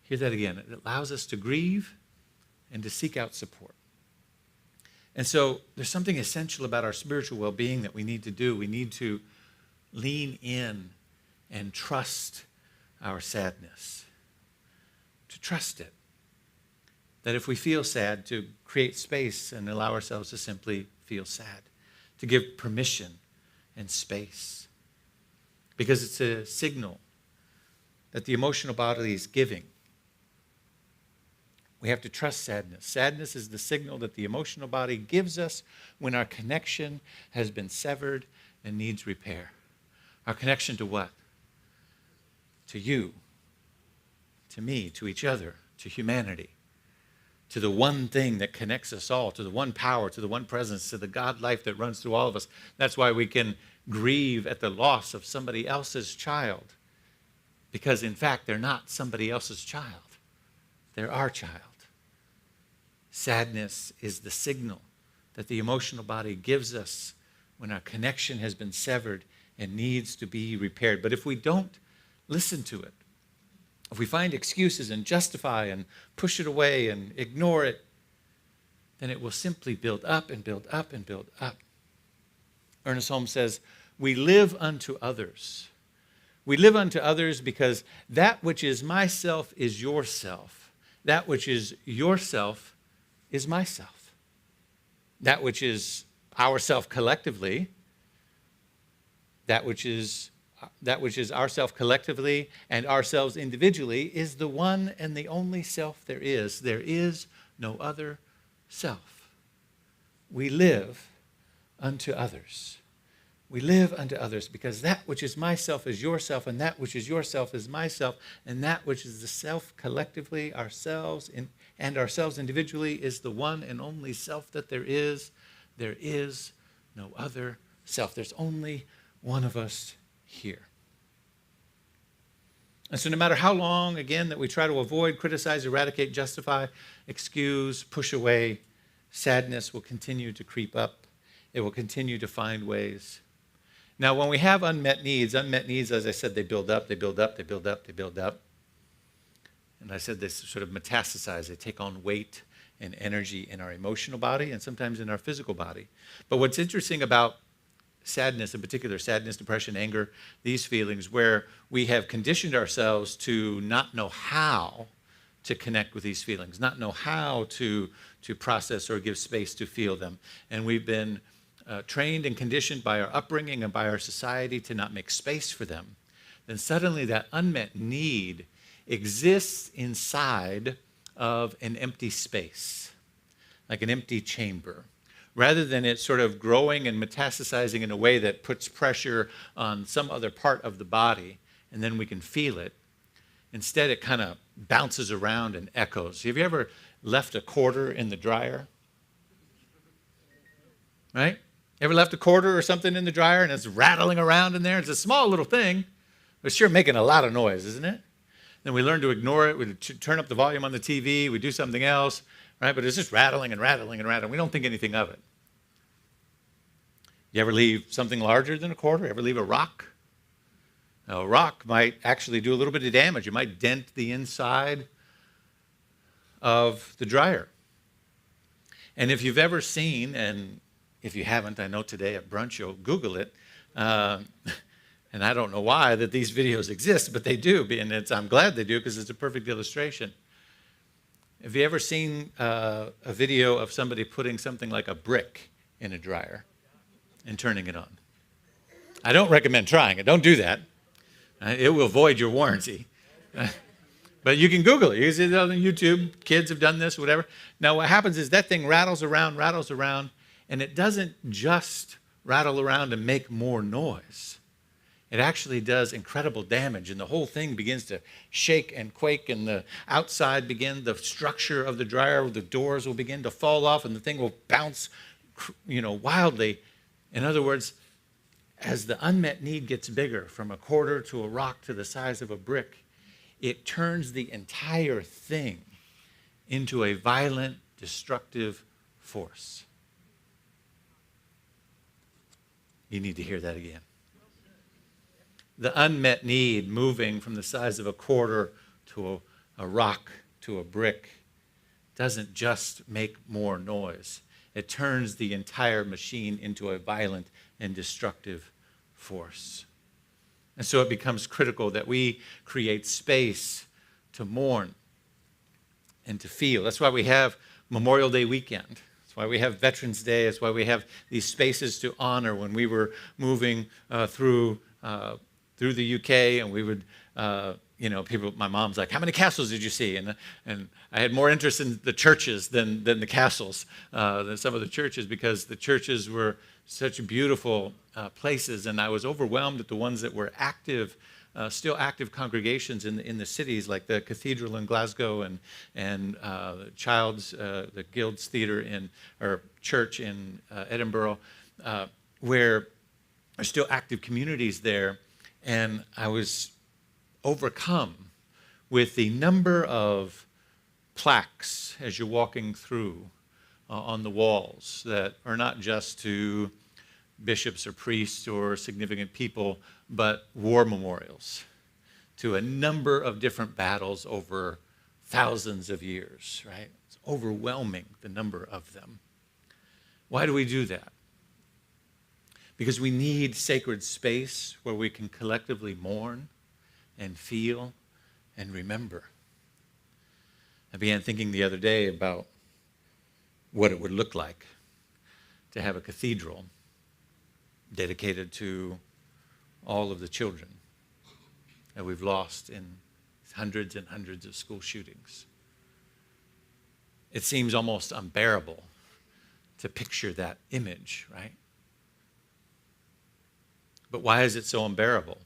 Hear that again. It allows us to grieve and to seek out support. And so there's something essential about our spiritual well-being that we need to do. We need to lean in and trust our sadness, to trust it. That if we feel sad, to create space and allow ourselves to simply feel sad, to give permission and space. Because it's a signal that the emotional body is giving. We have to trust sadness. Sadness is the signal that the emotional body gives us when our connection has been severed and needs repair. Our connection to what? To you, to me, to each other, to humanity, to the one thing that connects us all, to the one power, to the one presence, to the God life that runs through all of us. That's why we can grieve at the loss of somebody else's child, because in fact, they're not somebody else's child. They're our child. Sadness is the signal that the emotional body gives us when our connection has been severed and needs to be repaired. But if we don't listen to it, if we find excuses and justify and push it away and ignore it, then it will simply build up and build up and build up. Ernest Holmes says, we live unto others. We live unto others because that which is myself is yourself. That which is yourself is myself. That which is ourself collectively, that which is ourself collectively and ourselves individually is the one and the only self there is. There is no other self. We live unto others. We live unto others, because that which is myself is yourself, and that which is yourself is myself, and that which is the self collectively, ourselves, and ourselves individually is the one and only self that there is. There is no other self. There's only one of us here. And so no matter how long, again, that we try to avoid, criticize, eradicate, justify, excuse, push away, sadness will continue to creep up. It will continue to find ways. Now, when we have unmet needs, as I said, they build up, they build up, they build up, they build up. And I said they sort of metastasize. They take on weight and energy in our emotional body and sometimes in our physical body. But what's interesting about sadness, in particular, sadness, depression, anger, these feelings, where we have conditioned ourselves to not know how to connect with these feelings, not know how to process or give space to feel them. And we've been trained and conditioned by our upbringing and by our society to not make space for them. Then suddenly that unmet need exists inside of an empty space, like an empty chamber, rather than it sort of growing and metastasizing in a way that puts pressure on some other part of the body, and then we can feel it. Instead, it kind of bounces around and echoes. Have you ever left a quarter in the dryer? Right? Ever left a quarter or something in the dryer and it's rattling around in there? It's a small little thing, but it's sure making a lot of noise, isn't it? Then we learn to ignore it. We turn up the volume on the TV. We do something else, right? But it's just rattling and rattling and rattling. We don't think anything of it. You ever leave something larger than a quarter? Ever leave a rock? Now, a rock might actually do a little bit of damage. It might dent the inside of the dryer. And if you've ever seen, and if you haven't, I know today at brunch you'll Google it, and I don't know why that these videos exist, but they do, and I'm glad they do because it's a perfect illustration. Have you ever seen a video of somebody putting something like a brick in a dryer and turning it on? I don't recommend trying it. Don't do that. It will void your warranty. But you can Google it. You can see it on YouTube. Kids have done this, whatever. Now what happens is that thing rattles around, and it doesn't just rattle around and make more noise. It actually does incredible damage, and the whole thing begins to shake and quake, and the outside the structure of the dryer, the doors will begin to fall off, and the thing will bounce, wildly. In other words, as the unmet need gets bigger, from a quarter to a rock to the size of a brick, it turns the entire thing into a violent, destructive force. You need to hear that again. The unmet need moving from the size of a quarter to a rock to a brick doesn't just make more noise. It turns the entire machine into a violent and destructive force. And so it becomes critical that we create space to mourn and to feel. That's why we have Memorial Day weekend. That's why we have Veterans Day. That's why we have these spaces to honor. When we were moving through the UK, and we would, people. My mom's like, "How many castles did you see?" And I had more interest in the churches than the castles, than some of the churches, because the churches were such beautiful places, and I was overwhelmed at the ones that were active, still active congregations in the cities, like the Cathedral in Glasgow and the Guild's Theatre or Church in Edinburgh, where are still active communities there. And I was overcome with the number of plaques as you're walking through on the walls that are not just to bishops or priests or significant people, but war memorials to a number of different battles over thousands of years, right? It's overwhelming, the number of them. Why do we do that? Because we need sacred space where we can collectively mourn and feel and remember. I began thinking the other day about what it would look like to have a cathedral dedicated to all of the children that we've lost in hundreds and hundreds of school shootings. It seems almost unbearable to picture that image, right? But why is it so unbearable?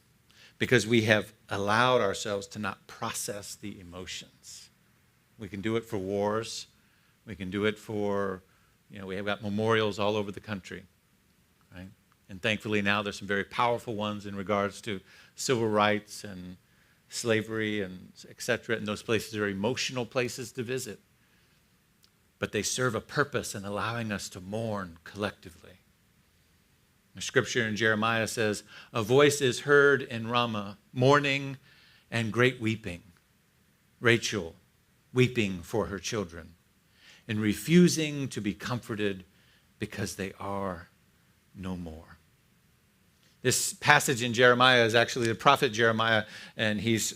Because we have allowed ourselves to not process the emotions. We can do it for wars. We can do it for, we have got memorials all over the country, right? And thankfully now there's some very powerful ones in regards to civil rights and slavery and et cetera. And those places are emotional places to visit. But they serve a purpose in allowing us to mourn collectively. The scripture in Jeremiah says, a voice is heard in Ramah, mourning and great weeping. Rachel weeping for her children and refusing to be comforted because they are no more. This passage in Jeremiah is actually the prophet Jeremiah, and he's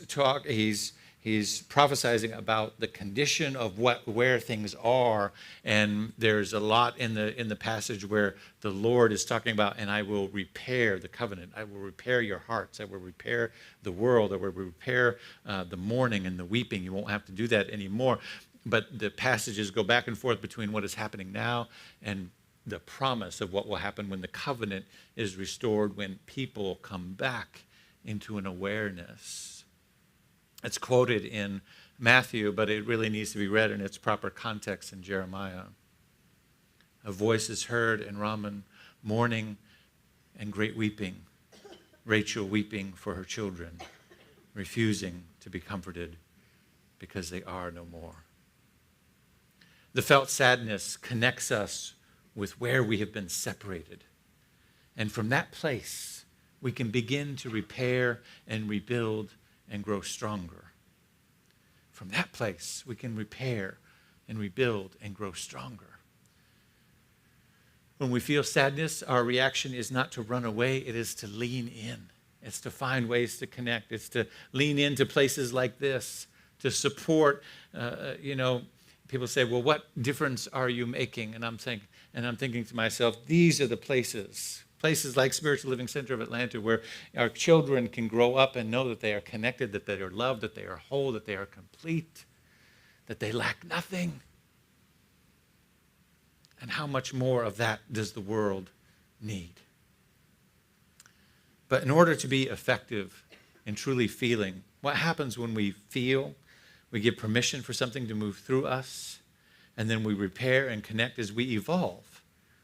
prophesying about the condition of where things are, and there's a lot in the passage where the Lord is talking about, and I will repair the covenant, I will repair your hearts, I will repair the world, I will repair the mourning and the weeping. You won't have to do that anymore. But the passages go back and forth between what is happening now and the promise of what will happen when the covenant is restored, when people come back into an awareness. It's quoted in Matthew, but it really needs to be read in its proper context in Jeremiah. A voice is heard in Ramah, mourning and great weeping. Rachel weeping for her children, refusing to be comforted because they are no more. The felt sadness connects us with where we have been separated. And from that place, we can begin to repair and rebuild and grow stronger. From that place, we can repair and rebuild and grow stronger. When we feel sadness, our reaction is not to run away, it is to lean in. It's to find ways to connect. It's to lean into places like this, to support, people say, well, what difference are you making? And I'm thinking to myself, these are the places like Spiritual Living Center of Atlanta, where our children can grow up and know that they are connected, that they are loved, that they are whole, that they are complete, that they lack nothing. And how much more of that does the world need? But in order to be effective in truly feeling, what happens when we feel? We give permission for something to move through us, and then we repair and connect as we evolve.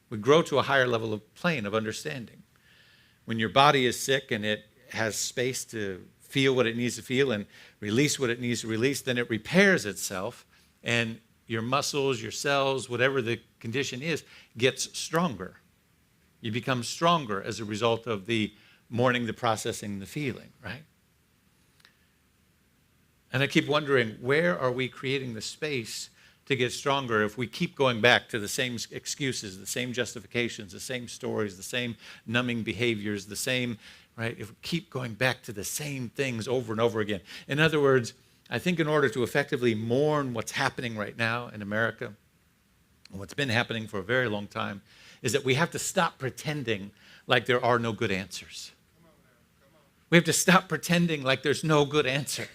We grow to a higher level of plane of understanding. When your body is sick and it has space to feel what it needs to feel and release what it needs to release, then it repairs itself, and your muscles, your cells, whatever the condition is, gets stronger. You become stronger as a result of the mourning, the processing, the feeling, right? And I keep wondering, where are we creating the space to get stronger if we keep going back to the same excuses, the same justifications, the same stories, the same numbing behaviors, the same, right? If we keep going back to the same things over and over again. In other words, I think in order to effectively mourn what's happening right now in America, and what's been happening for a very long time, is that we have to stop pretending like there are no good answers. We have to stop pretending like there's no good answer.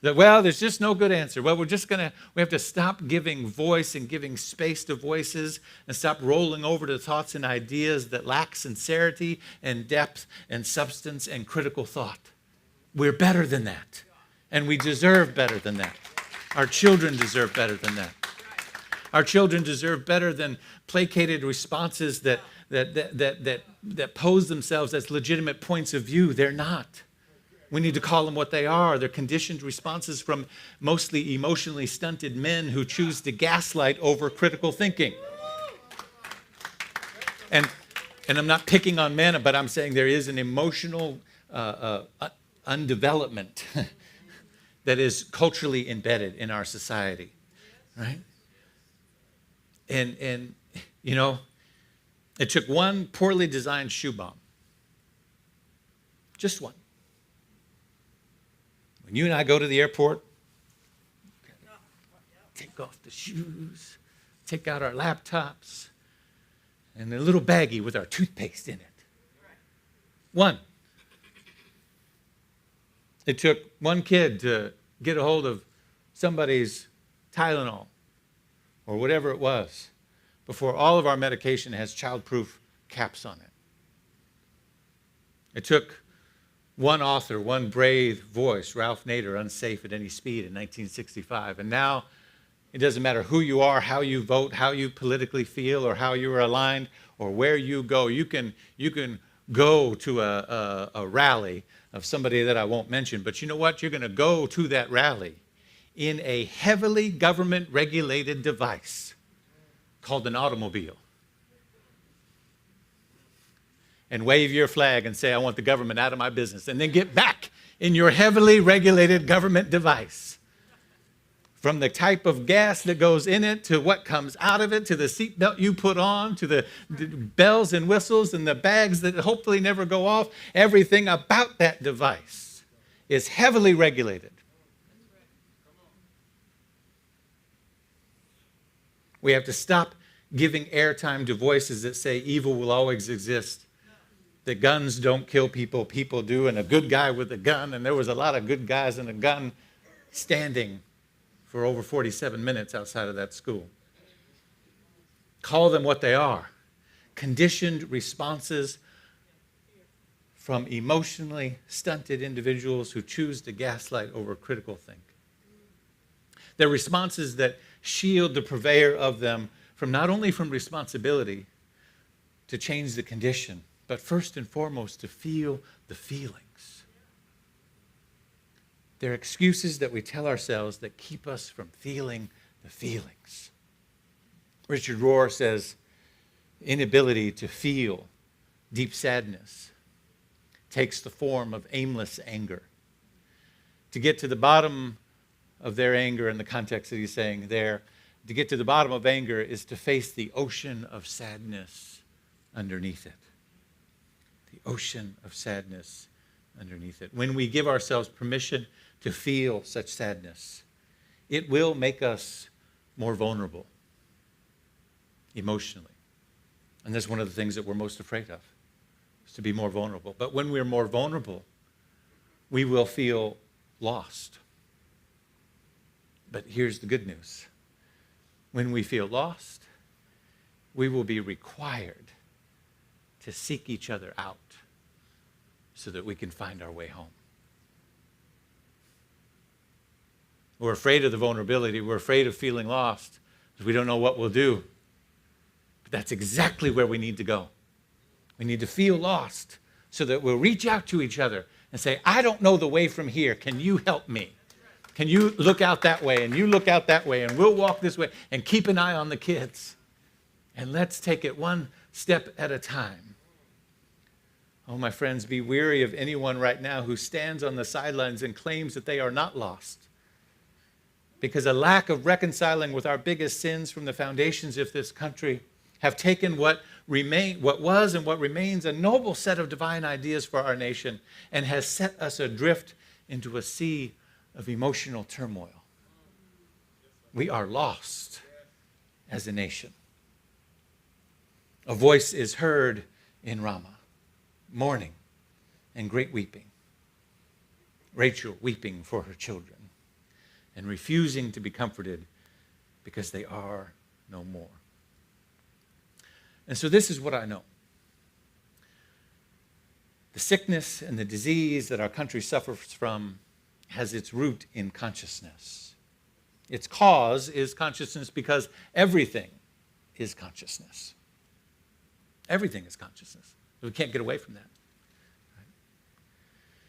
That, well, there's just no good answer. Well, we have to stop giving voice and giving space to voices and stop rolling over to thoughts and ideas that lack sincerity and depth and substance and critical thought. We're better than that. And we deserve better than that. Our children deserve better than that. Our children deserve better than placated responses that pose themselves as legitimate points of view. They're not. We need to call them what they are. They're conditioned responses from mostly emotionally stunted men who choose to gaslight over critical thinking. And I'm not picking on men, but I'm saying there is an emotional undevelopment that is culturally embedded in our society, right? And it took one poorly designed shoe bomb, just one. When you and I go to the airport, take off the shoes, take out our laptops, and a little baggie with our toothpaste in it. One. It took one kid to get a hold of somebody's Tylenol or whatever it was before all of our medication has child-proof caps on it. It took one author, one brave voice, Ralph Nader, Unsafe at Any Speed in 1965. And now it doesn't matter who you are, how you vote, how you politically feel, or how you're aligned, or where you go. You can go to a rally of somebody that I won't mention, but you know what? You're going to go to that rally in a heavily government-regulated device called an automobile. And wave your flag and say, I want the government out of my business. And then get back in your heavily regulated government device. From the type of gas that goes in it, to what comes out of it, to the seatbelt you put on, to the bells and whistles and the bags that hopefully never go off, everything about that device is heavily regulated. We have to stop giving airtime to voices that say evil will always exist, that guns don't kill people, people do, and a good guy with a gun, and there was a lot of good guys and a gun standing for over 47 minutes outside of that school. Call them what they are: conditioned responses from emotionally stunted individuals who choose to gaslight over critical think. They're responses that shield the purveyor of them from not only from responsibility to change the condition, but first and foremost to feel the feelings. They're excuses that we tell ourselves that keep us from feeling the feelings. Richard Rohr says, inability to feel deep sadness takes the form of aimless anger. To get to the bottom of their anger, in the context that he's saying there, to get to the bottom of anger is to face the ocean of sadness underneath it. The ocean of sadness underneath it. When we give ourselves permission to feel such sadness, it will make us more vulnerable emotionally. And that's one of the things that we're most afraid of, is to be more vulnerable. But when we're more vulnerable, we will feel lost. But here's the good news. When we feel lost, we will be required to seek each other out so that we can find our way home. We're afraid of the vulnerability. We're afraid of feeling lost because we don't know what we'll do. But that's exactly where we need to go. We need to feel lost so that we'll reach out to each other and say, I don't know the way from here. Can you help me? Can you look out that way, and you look out that way, and we'll walk this way, and keep an eye on the kids. And let's take it one step at a time. Oh, my friends, be weary of anyone right now who stands on the sidelines and claims that they are not lost. Because a lack of reconciling with our biggest sins from the foundations of this country have taken what was and what remains a noble set of divine ideas for our nation and has set us adrift into a sea of emotional turmoil. We are lost as a nation. A voice is heard in Ramah, mourning and great weeping. Rachel weeping for her children and refusing to be comforted because they are no more. And so this is what I know. The sickness and the disease that our country suffers from has its root in consciousness. Its cause is consciousness because everything is consciousness. Everything is consciousness. We can't get away from that. Right?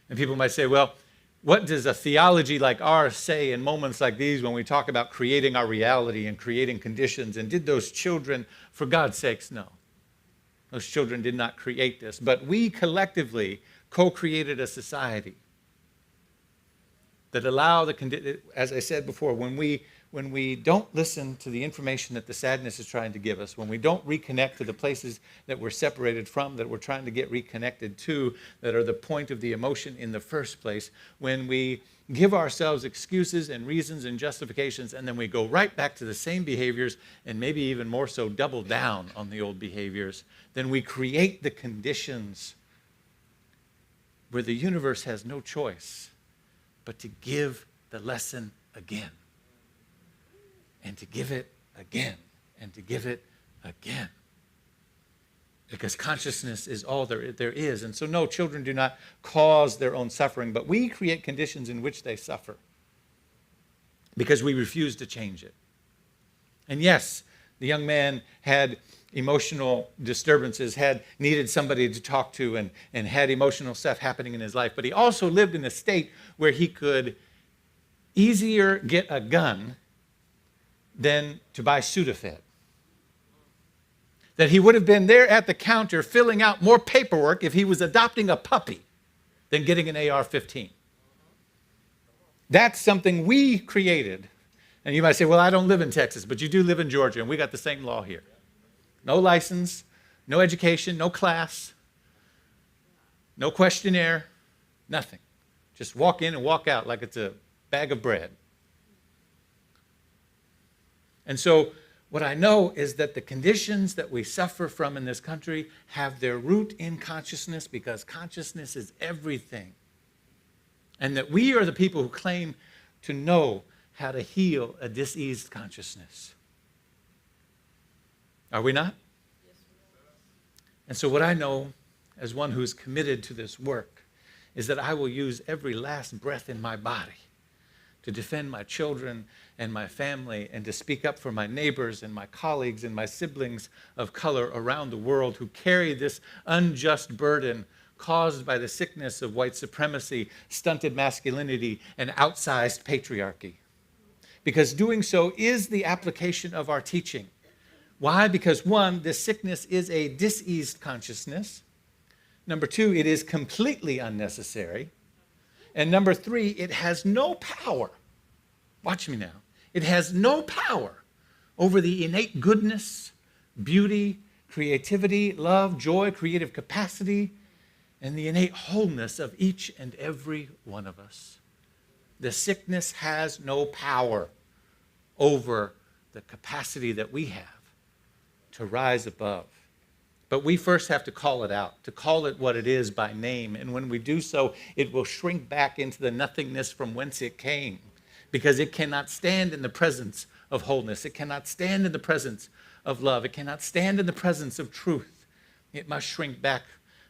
And people might say, well, what does a theology like ours say in moments like these when we talk about creating our reality and creating conditions? And did those children, for God's sakes, no. Those children did not create this. But we collectively co-created a society that allow as I said before, when we don't listen to the information that the sadness is trying to give us, when we don't reconnect to the places that we're separated from, that we're trying to get reconnected to, that are the point of the emotion in the first place, when we give ourselves excuses and reasons and justifications, and then we go right back to the same behaviors, and maybe even more so double down on the old behaviors, then we create the conditions where the universe has no choice but to give the lesson again. And to give it again. And to give it again. because consciousness is all there is. And so, no, children do not cause their own suffering, but we create conditions in which they suffer because we refuse to change it. And yes, the young man had emotional disturbances, needed somebody to talk to, and had emotional stuff happening in his life. But he also lived in a state where he could easier get a gun than to buy Sudafed. That he would have been there at the counter filling out more paperwork if he was adopting a puppy than getting an AR-15. That's something we created. And you might say, well, I don't live in Texas, but you do live in Georgia, and we got the same law here. No license, no education, no class, no questionnaire, nothing. Just walk in and walk out like it's a bag of bread. And so what I know is that the conditions that we suffer from in this country have their root in consciousness, because consciousness is everything. And that we are the people who claim to know how to heal a diseased consciousness. Are we not? And so what I know as one who's committed to this work is that I will use every last breath in my body to defend my children and my family, and to speak up for my neighbors and my colleagues and my siblings of color around the world who carry this unjust burden caused by the sickness of white supremacy, stunted masculinity, and outsized patriarchy. Because doing so is the application of our teaching. Why? Because one, this sickness is a diseased consciousness. Number two, it is completely unnecessary. And number three, it has no power. Watch me now. It has no power over the innate goodness, beauty, creativity, love, joy, creative capacity, and the innate wholeness of each and every one of us. The sickness has no power over the capacity that we have to rise above. But we first have to call it out, to call it what it is by name. And when we do so, it will shrink back into the nothingness from whence it came, because it cannot stand in the presence of wholeness. It cannot stand in the presence of love. It cannot stand in the presence of truth. It must shrink back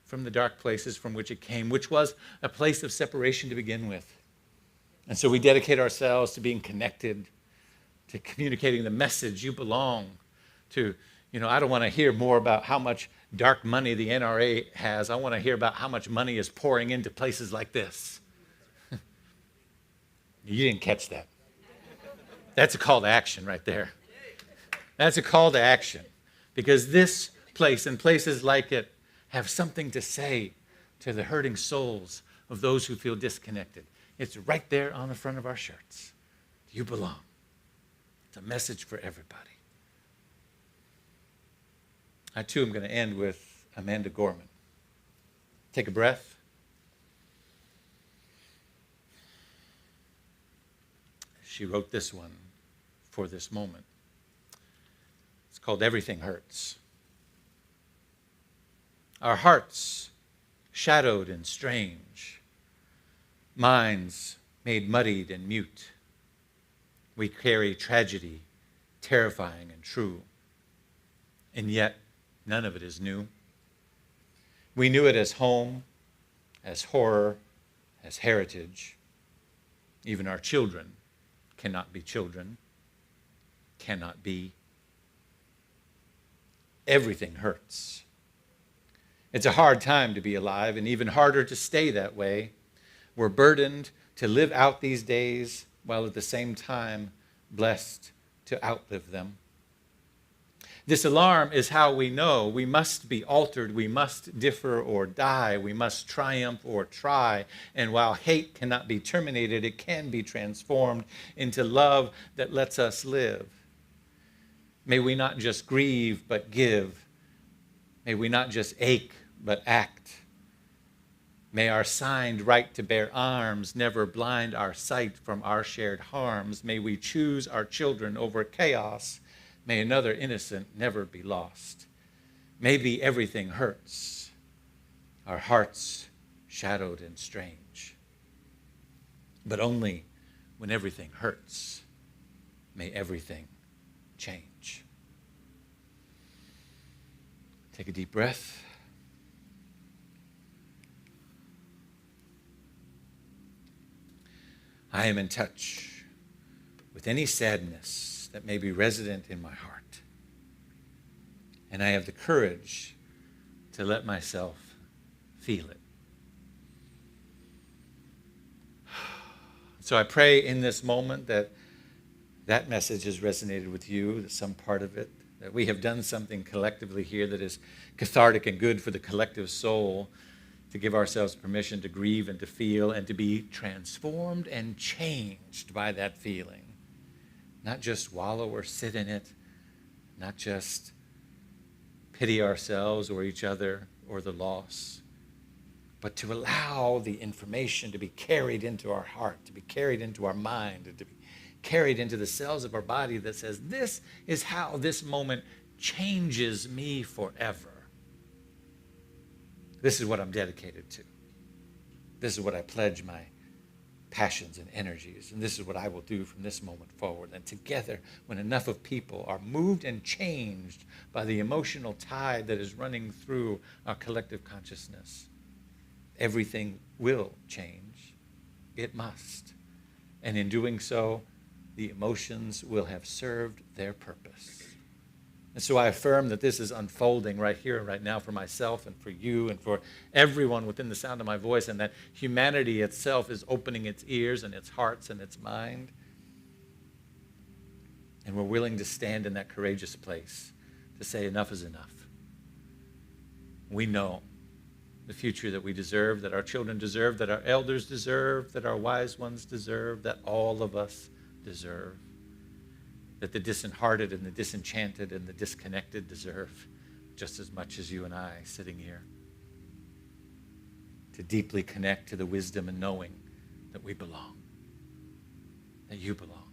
from the dark places from which it came, which was a place of separation to begin with. And so we dedicate ourselves to being connected, to communicating the message: you belong. To, I don't want to hear more about how much dark money the NRA has. I want to hear about how much money is pouring into places like this. You didn't catch that. That's a call to action right there. That's a call to action, because this place and places like it have something to say to the hurting souls of those who feel disconnected. It's right there on the front of our shirts. You belong. It's a message for everybody. I too am going to end with Amanda Gorman. Take a breath. She wrote this one for this moment. It's called Everything Hurts. Our hearts shadowed and strange, minds made muddied and mute. We carry tragedy, terrifying and true, and yet none of it is new. We knew it as home, as horror, as heritage. Even our children cannot be children, cannot be. Everything hurts. It's a hard time to be alive, and even harder to stay that way. We're burdened to live out these days, while at the same time blessed to outlive them. This alarm is how we know we must be altered, we must differ or die, we must triumph or try. And while hate cannot be terminated, it can be transformed into love that lets us live. May we not just grieve, but give. May we not just ache, but act. May our signed right to bear arms never blind our sight from our shared harms. May we choose our children over chaos. May another innocent never be lost. Maybe everything hurts, our hearts shadowed and strange. But only when everything hurts, may everything change. Take a deep breath. I am in touch with any sadness that may be resident in my heart. And I have the courage to let myself feel it. So I pray in this moment that that message has resonated with you, that some part of it, that we have done something collectively here that is cathartic and good for the collective soul, to give ourselves permission to grieve and to feel and to be transformed and changed by that feeling. Not just wallow or sit in it, not just pity ourselves or each other or the loss, but to allow the information to be carried into our heart, to be carried into our mind, and to be carried into the cells of our body that says, this is how this moment changes me forever. This is what I'm dedicated to. This is what I pledge my passions and energies, and this is what I will do from this moment forward. And together, when enough of people are moved and changed by the emotional tide that is running through our collective consciousness, everything will change. It must. And in doing so, the emotions will have served their purpose. And so I affirm that this is unfolding right here and right now for myself and for you and for everyone within the sound of my voice, and that humanity itself is opening its ears and its hearts and its mind. And we're willing to stand in that courageous place to say enough is enough. We know the future that we deserve, that our children deserve, that our elders deserve, that our wise ones deserve, that all of us deserve, that the disheartened and the disenchanted and the disconnected deserve just as much as you and I sitting here. To deeply connect to the wisdom and knowing that we belong, that you belong,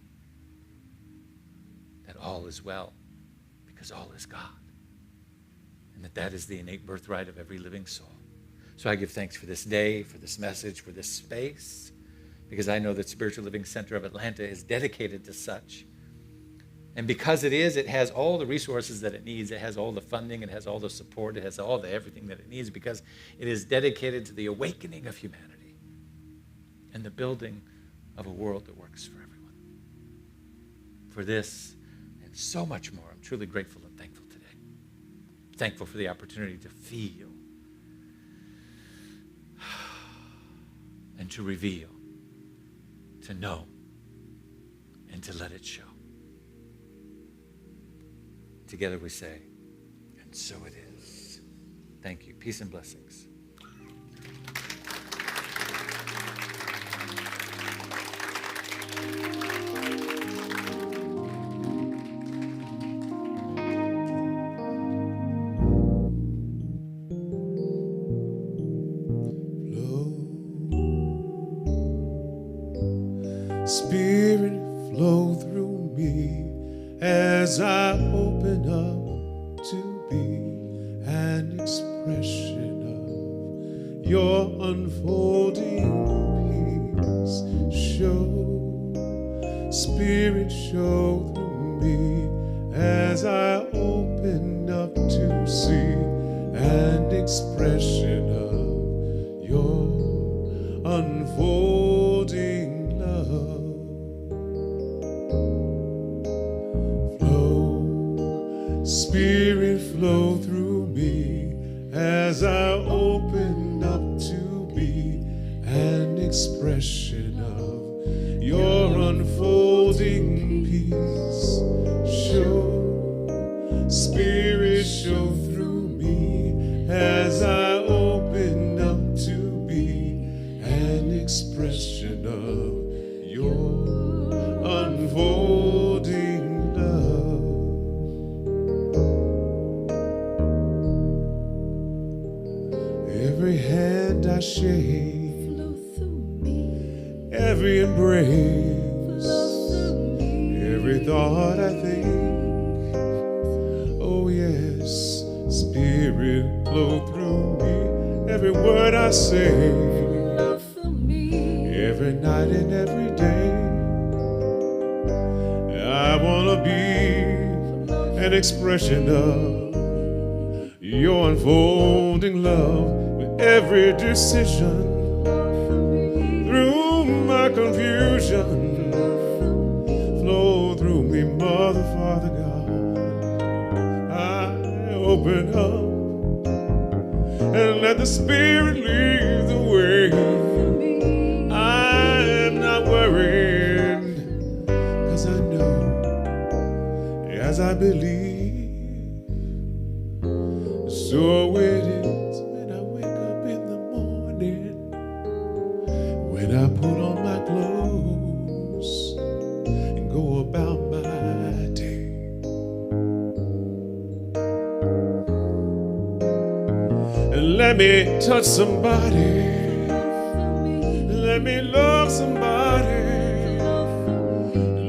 that all is well because all is God, and that that is the innate birthright of every living soul. So I give thanks for this day, for this message, for this space, because I know that Spiritual Living Center of Atlanta is dedicated to such. And because it is, it has all the resources that it needs. It has all the funding. It has all the support. It has all the everything that it needs, because it is dedicated to the awakening of humanity and the building of a world that works for everyone. For this and so much more, I'm truly grateful and thankful today. Thankful for the opportunity to feel and to reveal, to know, and to let it show. Together we say, and so it is. Thank you. Peace and blessings. Spirit, flow through me as I open up to be an expression of your unfolding peace. Show, Spirit, show through me as I open up to see an expression of your unfolding love. Spirit, flow through me as I open up to be an expression of your unfolding peace. Show, Spirit, show through me as I open up to be an expression of your unfolding love. Every hand I shake, every embrace, every thought I think, oh yes, Spirit, flow through me. Every word I say, every night and every day, I want to be an expression of your unfolding love with every decision. Through my confusion, flow through me, Mother, Father, God. I open up and let the Spirit lead the way. I'm not worried, 'cause I know as I believe, so it is when I wake up in the morning, when I put on my clothes and go about my day. And let me touch somebody, let me love somebody,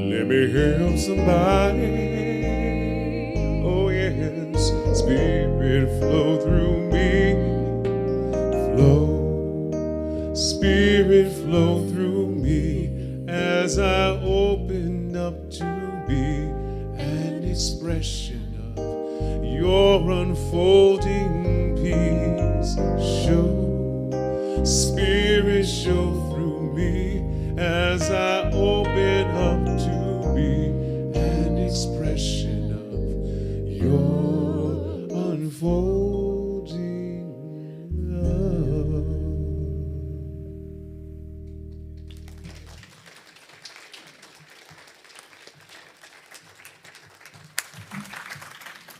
let me help somebody. Oh yes, Spirit flow through me, flow, Spirit flow through me as I open up to be an expression of your unfolding peace. Show, Spirit show through me as I open up to be an expression of your unfolding love.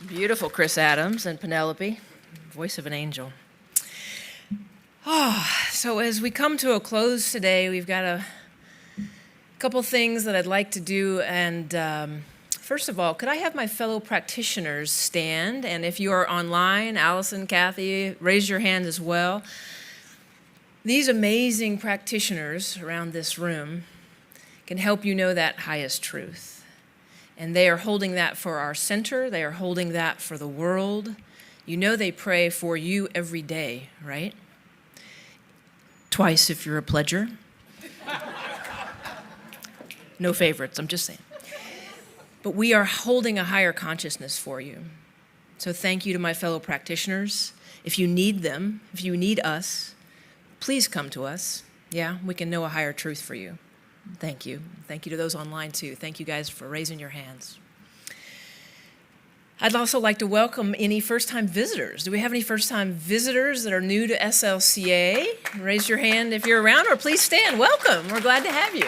Beautiful, Chris Adams and Penelope, voice of an angel. So as we come to a close today, we've got a couple things that I'd like to do. And first of all, could I have my fellow practitioners stand? And if you are online, Allison, Kathy, raise your hand as well. These amazing practitioners around this room can help you know that highest truth. And they are holding that for our center. They are holding that for the world. You know they pray for you every day, right? Twice if you're a pledger. No favorites, I'm just saying. But we are holding a higher consciousness for you. So thank you to my fellow practitioners. If you need them, if you need us, please come to us. Yeah, we can know a higher truth for you. Thank you. Thank you to those online too. Thank you guys for raising your hands. I'd also like to welcome any first-time visitors. Do we have any first-time visitors that are new to SLCA? Raise your hand if you're around, or please stand. Welcome. We're glad to have you.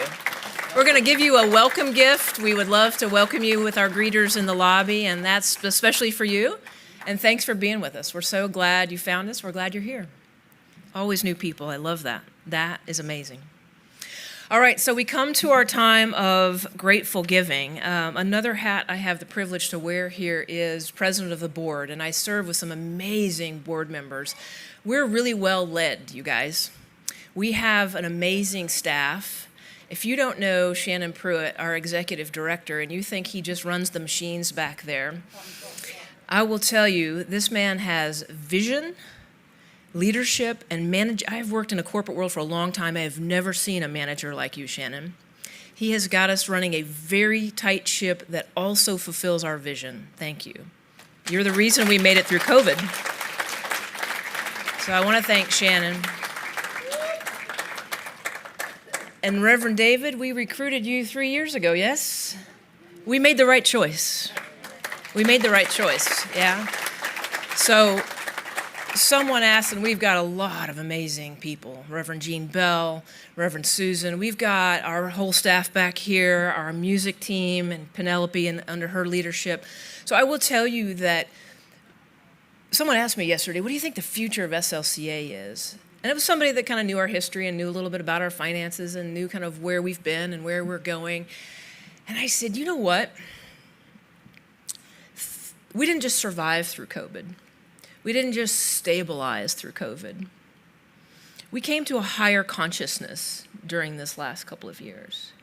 We're going to give you a welcome gift. We would love to welcome you with our greeters in the lobby, and that's especially for you. And thanks for being with us. We're so glad you found us. We're glad you're here. Always new people. I love that. That is amazing. All right, so we come to our time of grateful giving. Another hat I have the privilege to wear here is president of the board, and I serve with some amazing board members. We're really well led, you guys. We have an amazing staff. If you don't know Shannon Pruitt, our executive director, and you think he just runs the machines back there, I will tell you, this man has vision, leadership, and I've worked in the corporate world for a long time. I have never seen a manager like you, Shannon. He has got us running a very tight ship that also fulfills our vision. Thank you. You're the reason we made it through COVID. So I want to thank Shannon. And Reverend David, we recruited you 3 years ago, yes? We made the right choice. We made the right choice, yeah? So someone asked, and we've got a lot of amazing people, Reverend Jean Bell, Reverend Susan. We've got our whole staff back here, our music team, and Penelope and under her leadership. So I will tell you that someone asked me yesterday, what do you think the future of SLCA is? And it was somebody that kind of knew our history and knew a little bit about our finances and knew kind of where we've been and where we're going. And I said, you know what? We didn't just survive through COVID. We didn't just stabilize through COVID. We came to a higher consciousness during this last couple of years.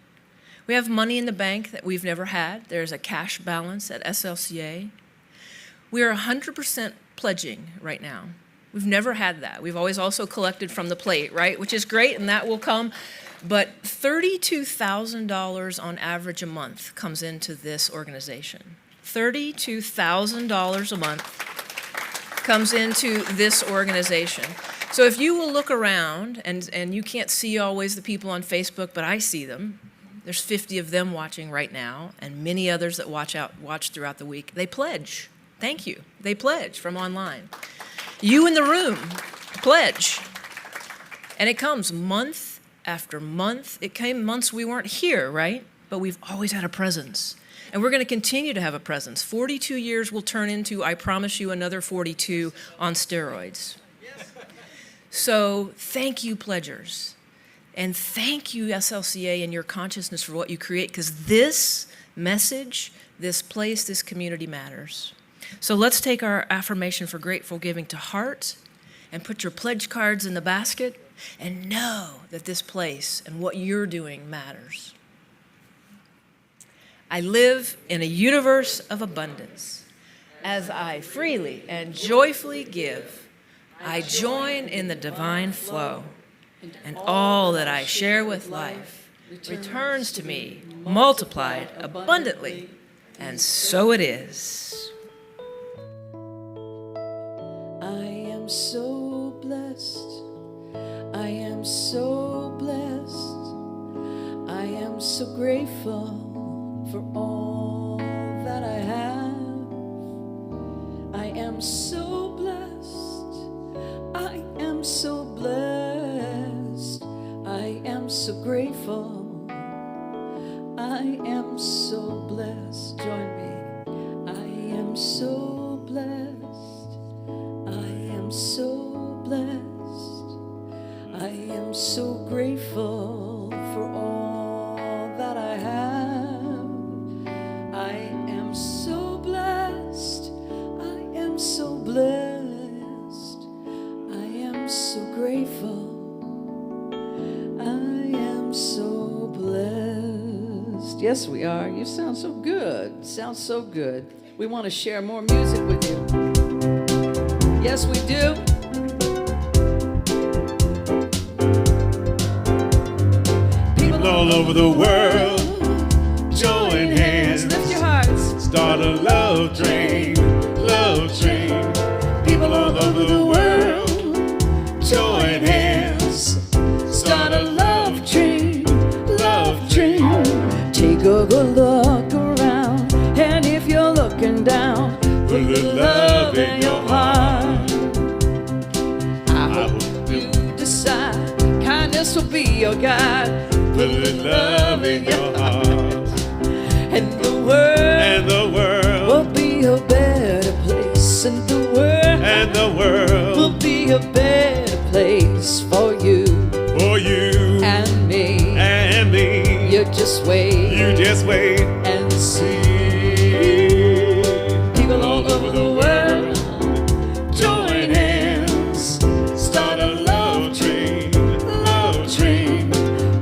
We have money in the bank that we've never had. There's a cash balance at SLCA. We are 100% pledging right now. We've never had that. We've always also collected from the plate, right? Which is great, and that will come. But $32,000 on average a month comes into this organization. $32,000 a month comes into this organization. So if you will look around, and you can't see always the people on Facebook, but I see them. There's 50 of them watching right now, and many others that watch throughout the week. They pledge. Thank you. They pledge from online. You in the room pledge. And it comes month after month. It came months we weren't here, right? But we've always had a presence. And we're going to continue to have a presence. 42 years will turn into, I promise you, another 42 on steroids. So thank you, pledgers. And thank you, SLCA, and your consciousness for what you create, because this message, this place, this community matters. So let's take our affirmation for grateful giving to heart and put your pledge cards in the basket and know that this place and what you're doing matters. I live in a universe of abundance. As I freely and joyfully give, I join in the divine flow, and all that I share with life returns to me multiplied abundantly, and so it is. I am so blessed. I am so blessed. I am so grateful for all that I have. I am so blessed. I am so blessed. I am so grateful. I am so blessed. Join me. I am so blessed. I am so blessed. I am so grateful for all that I have. I am so blessed. I am so blessed. I am so grateful. I am so blessed. Yes, we are. You sound so good. Sounds so good. We want to share more music with you. Yes, we do. People all over the world, join hands. Lift your hearts. Start a love train, love train. People all over the world, join hands. Start a love train, love train. Take a good look around, and if you're looking down, Put a little love in your heart. I hope you decide kindness will be your guide. Put a little love in your heart. And the world will be a better place. And the world will be a better place for you and me. And me. You just wait. You just wait and see. People all over the world, join hands. Start a love train, love train.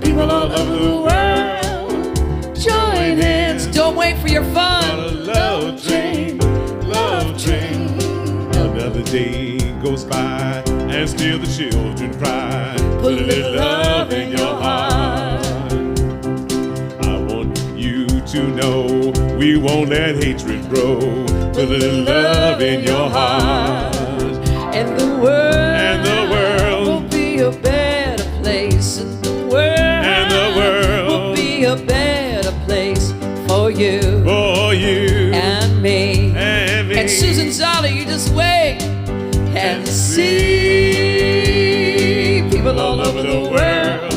People all over the world, join hands. Don't wait for your Start fun. a love train, love train. Another day goes by and still the children cry. Put a little love in your heart. I want you to know we won't let hatred grow. Put a little love in your heart. And the world will be a better place. And the world will be a better place for you and me. And Susan Zoller, you just wait and see. People all over the world,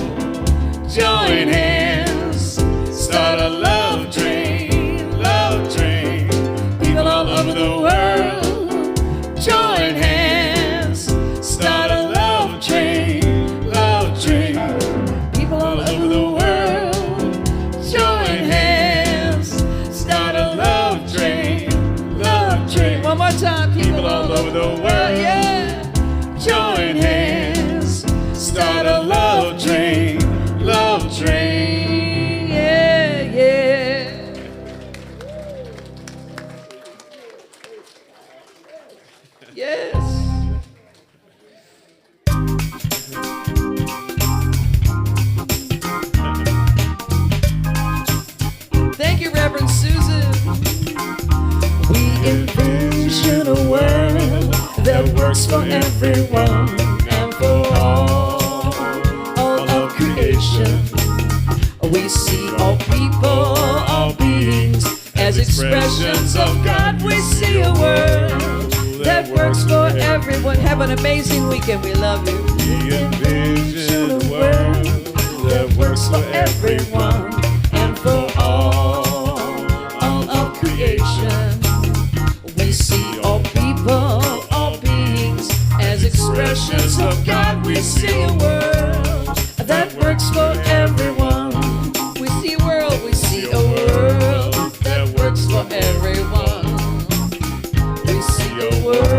join hands. Start a love train, love train. People all over the world, join hands. Start a love train, love train. People all over the world, join hands. Start a love train, love train. one more time, People all over the world, yeah. join hands. Start a love train, love train. Yeah, yeah. Yes. Thank you, Reverend Susan. We envision a world that works for everyone and for all of creation. We see all people, all beings as expressions of God. We see a world that works for everyone. Have an amazing weekend. We love you. We envision a world that works for everyone and for all of creation. We see all people, all beings as expressions of God. We see a world that works for everyone. We see a world that works for everyone. We see a world